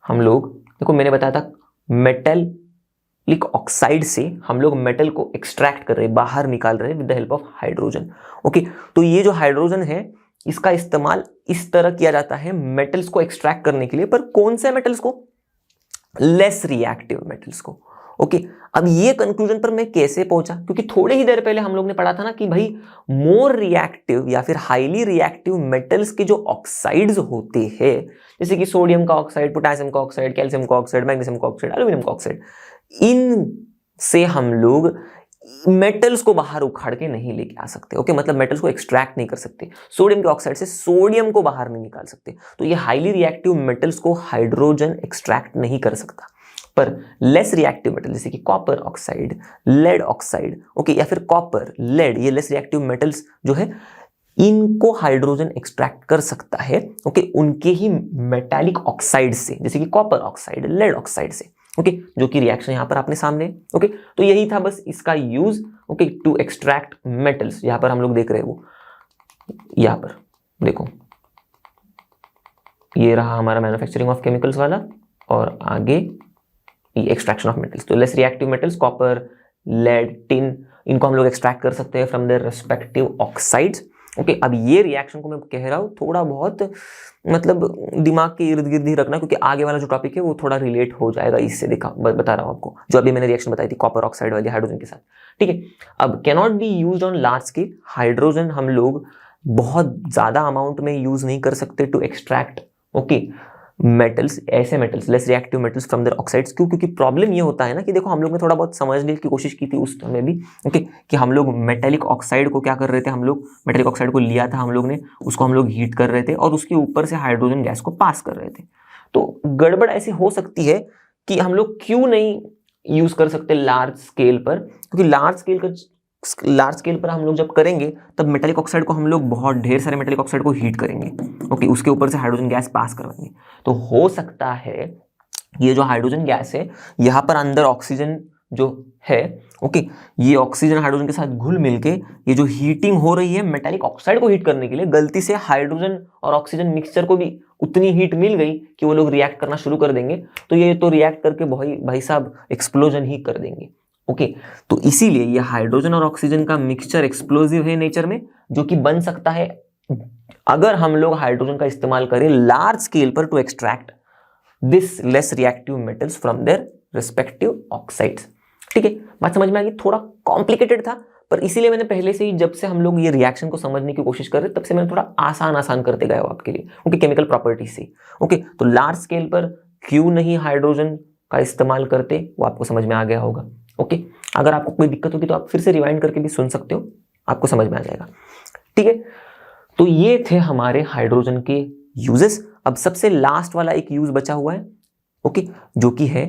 हम लोग, देखो मैंने बताया था मेटालिक ऑक्साइड से हम लोग मेटल को एक्सट्रैक्ट कर रहे हैं, बाहर निकाल रहे हैं with the help of hydrogen, okay. तो ये जो हाइड्रोजन है इसका इस्तेमाल इस तरह किया जाता है मेटल्स को एक्सट्रैक्ट करने के लिए, पर कौन से मेटल्स को? लेस रिएक्टिव मेटल्स को, ओके, अब ये कंक्लूजन पर मैं कैसे पहुंचा, क्योंकि थोड़ी ही देर पहले हम लोग ने पढ़ा था ना कि भाई मोर रिएक्टिव या फिर हाईली रिएक्टिव मेटल्स के जो ऑक्साइड्स होते हैं, जैसे कि सोडियम का ऑक्साइड, पोटेशियम का ऑक्साइड, कैल्शियम का ऑक्साइड, मैग्नीशियम का ऑक्साइड, एल्यूमिनियम का ऑक्साइड, इन से हम लोग मेटल्स को बाहर उखाड़ के नहीं लेके आ सकते। ओके, मतलब मेटल्स को एक्सट्रैक्ट नहीं कर सकते। सोडियम के ऑक्साइड से सोडियम को बाहर नहीं निकाल सकते। तो ये हाईली रिएक्टिव मेटल्स को हाइड्रोजन एक्सट्रैक्ट नहीं कर सकता। पर लेस रिएक्टिव मेटल जैसे कि copper oxide, lead oxide, okay, या फिर कॉपर, लेड, ये लेस रिएक्टिव मेटल्स जो है इनको हाइड्रोजन एक्सट्रैक्ट कर सकता है। ओके, उनके ही मेटालिक ऑक्साइड से, जैसे कि कॉपर ऑक्साइड, लेड ऑक्साइड से। ओके, जो कि रिएक्शन यहां पर आपने सामने। ओके, तो यही था बस इसका use, okay, to extract metals. यहां पर हम लोग देख रहे हैं वो, यहां पर देखो, ये रहा हमारा मैन्युफैक्चरिंग ऑफ केमिकल्स वाला, और आगे एक्सट्रैक्शन ऑफ मेटल्स। तो less reactive metals copper, lead, tin, इनको हम लोग एक्सट्रैक्ट कर सकते हैं from their respective oxides. Okay, अब ये रिएक्शन को मैं कह रहा हूं थोड़ा बहुत मतलब दिमाग के इर्द गिर्द ही रखना, क्योंकि आगे वाला जो टॉपिक है वो थोड़ा रिलेट हो जाएगा इससे। बता रहा हूं आपको, जो अभी मैंने रिएक्शन बताई थी कॉपर ऑक्साइड वाली हाइड्रोजन के साथ। ठीक है, अब can not be used on large scale. Hydrogen हम लोग बहुत ज्यादा अमाउंट में यूज नहीं कर सकते टू एक्सट्रैक्ट, ओके, मेटल्स, ऐसे metals, less reactive metals from their oxides. क्यों? क्योंकि प्रॉब्लम ये होता है ना कि देखो, हम लोग ने थोड़ा बहुत समझने की कोशिश की थी उस समय भी, ओके, कि हम लोग मेटेलिक ऑक्साइड को क्या कर रहे थे, हम लोग मेटेलिक ऑक्साइड को लिया था हम लोग ने, उसको हम लोग हीट कर रहे थे और उसके ऊपर से हाइड्रोजन गैस को पास कर रहे थे। तो गड़बड़ ऐसी हो सकती है कि हम लोग क्यों नहीं यूज कर सकते लार्ज स्केल पर, क्योंकि लार्ज स्केल पर हम लोग जब करेंगे तब मेटेलिक ऑक्साइड को हम लोग बहुत ढेर सारे मेटेलिक ऑक्साइड को हीट करेंगे, ओके, उसके ऊपर से हाइड्रोजन गैस पास करवाएंगे। तो हो सकता है ये जो हाइड्रोजन गैस है, यहाँ पर अंदर ऑक्सीजन जो है, ओके, ये ऑक्सीजन हाइड्रोजन के साथ घुल मिलके ये जो हीटिंग हो रही है मेटेलिक ऑक्साइड को हीट करने के लिए, गलती से हाइड्रोजन और ऑक्सीजन मिक्सचर को भी उतनी हीट मिल गई कि वो लोग रिएक्ट करना शुरू कर देंगे। तो ये तो रिएक्ट करके भाई साहब एक्सप्लोजन ही कर देंगे। ओके, तो इसीलिए ये हाइड्रोजन और ऑक्सीजन का मिक्सचर एक्सप्लोजिव है नेचर में, जो कि बन सकता है अगर हम लोग हाइड्रोजन का इस्तेमाल करें लार्ज स्केल पर to extract this less reactive metals from their respective oxides. ठीक है, बात समझ में आ गई? थोड़ा कॉम्प्लिकेटेड था, पर इसीलिए मैंने पहले से ही, जब से हम लोग ये रिएक्शन को समझने की कोशिश कर रहे तब से मैंने थोड़ा आसान करते गया हूं आपके लिए, ओके, केमिकल प्रॉपर्टीज से। ओके, तो लार्ज स्केल पर क्यों नहीं हाइड्रोजन का इस्तेमाल करते वो आपको समझ में आ गया होगा। ओके, अगर आपको कोई दिक्कत होगी तो आप फिर से रिवाइंड करके भी सुन सकते हो, आपको समझ में आ जाएगा। ठीक है, तो ये थे हमारे हाइड्रोजन के यूजेस। अब सबसे लास्ट वाला एक यूज बचा हुआ है, ओके, जो कि है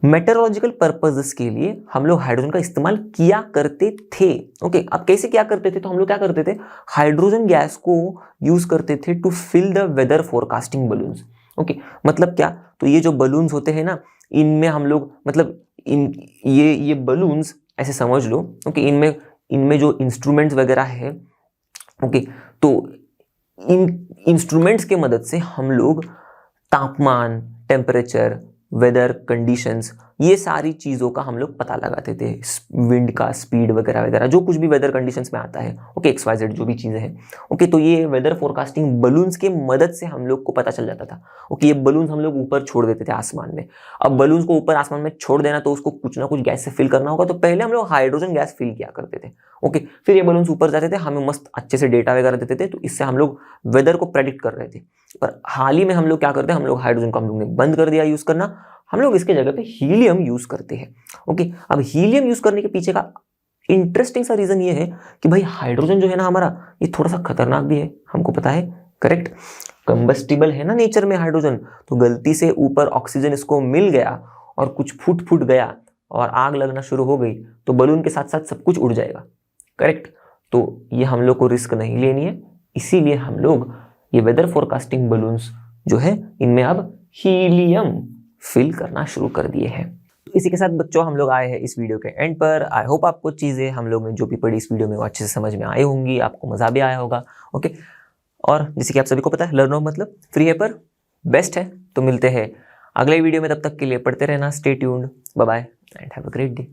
मेटेरोलॉजिकल पर्पसेस के लिए हम लोग हाइड्रोजन का इस्तेमाल किया करते थे। ओके, अब कैसे क्या करते थे? तो हम लोग क्या करते थे, हाइड्रोजन गैस को यूज करते थे to fill the weather forecasting balloons. Okay, मतलब क्या? तो ये जो बलून्स होते हैं ना, इनमें हम लोग मतलब ये बलून्स ऐसे समझ लो, ओके, इनमें जो इंस्ट्रूमेंट्स वगैरह है, ओके, तो इन इंस्ट्रूमेंट्स के मदद से हम लोग तापमान, टेम्परेचर, वेदर कंडीशंस, ये सारी चीज़ों का हम लोग पता लगाते थे, विंड का स्पीड वगैरह वगैरह, जो कुछ भी वेदर कंडीशंस में आता है, ओके, XYZ जो भी चीज़ें हैं, ओके, तो ये वेदर फोरकास्टिंग बलून्स के मदद से हम लोग को पता चल जाता था। ओके, ये बलून्स हम लोग ऊपर छोड़ देते थे आसमान में। अब बलून्स को ऊपर आसमान में छोड़ देना तो उसको कुछ ना कुछ गैस से फिल करना होगा, तो पहले हम लोग हाइड्रोजन गैस फिल किया करते थे। ओके, फिर ये बलून्स ऊपर जाते थे, हमें मस्त अच्छे से डेटा वगैरह देते थे, तो इससे हम लोग वेदर को प्रेडिक्ट कर रहे थे। पर हाल ही में हम लोग क्या करते हैं, हम लोग हाइड्रोजन को हम लोग ने बंद कर दिया यूज करना, हम लोग इसके जगह पे हीलियम यूज करते हैं। ओके, अब हीलियम यूज करने के पीछे का इंटरेस्टिंग सा रीजन ये है कि भाई हाइड्रोजन जो है ना हमारा, ये थोड़ा सा खतरनाक भी है, हमको पता है, करेक्ट? कंबस्टिबल है ना नेचर में हाइड्रोजन, तो गलती से ऊपर ऑक्सीजन इसको मिल गया और कुछ फूट गया और आग लगना शुरू हो गई, तो बलून के साथ साथ सब कुछ उड़ जाएगा, करेक्ट? तो ये हम लोग को रिस्क नहीं लेनी है, इसीलिए हम लोग ये वेदर फोरकास्टिंग बलून्स जो है इनमें अब हीलियम फिल करना शुरू कर दिए हैं। तो इसी के साथ बच्चों हम लोग आए हैं इस वीडियो के एंड पर। आई होप आपको चीज़ें हम लोग ने जो भी पढ़ी इस वीडियो में वो अच्छे से समझ में आई होंगी, आपको मज़ा भी आया होगा। ओके, और जैसे कि आप सभी को पता है, लर्न हो मतलब फ्री है पर बेस्ट है। तो मिलते हैं अगले वीडियो में, तब तक के लिए पढ़ते रहना, stay tuned, bye bye and have a great day.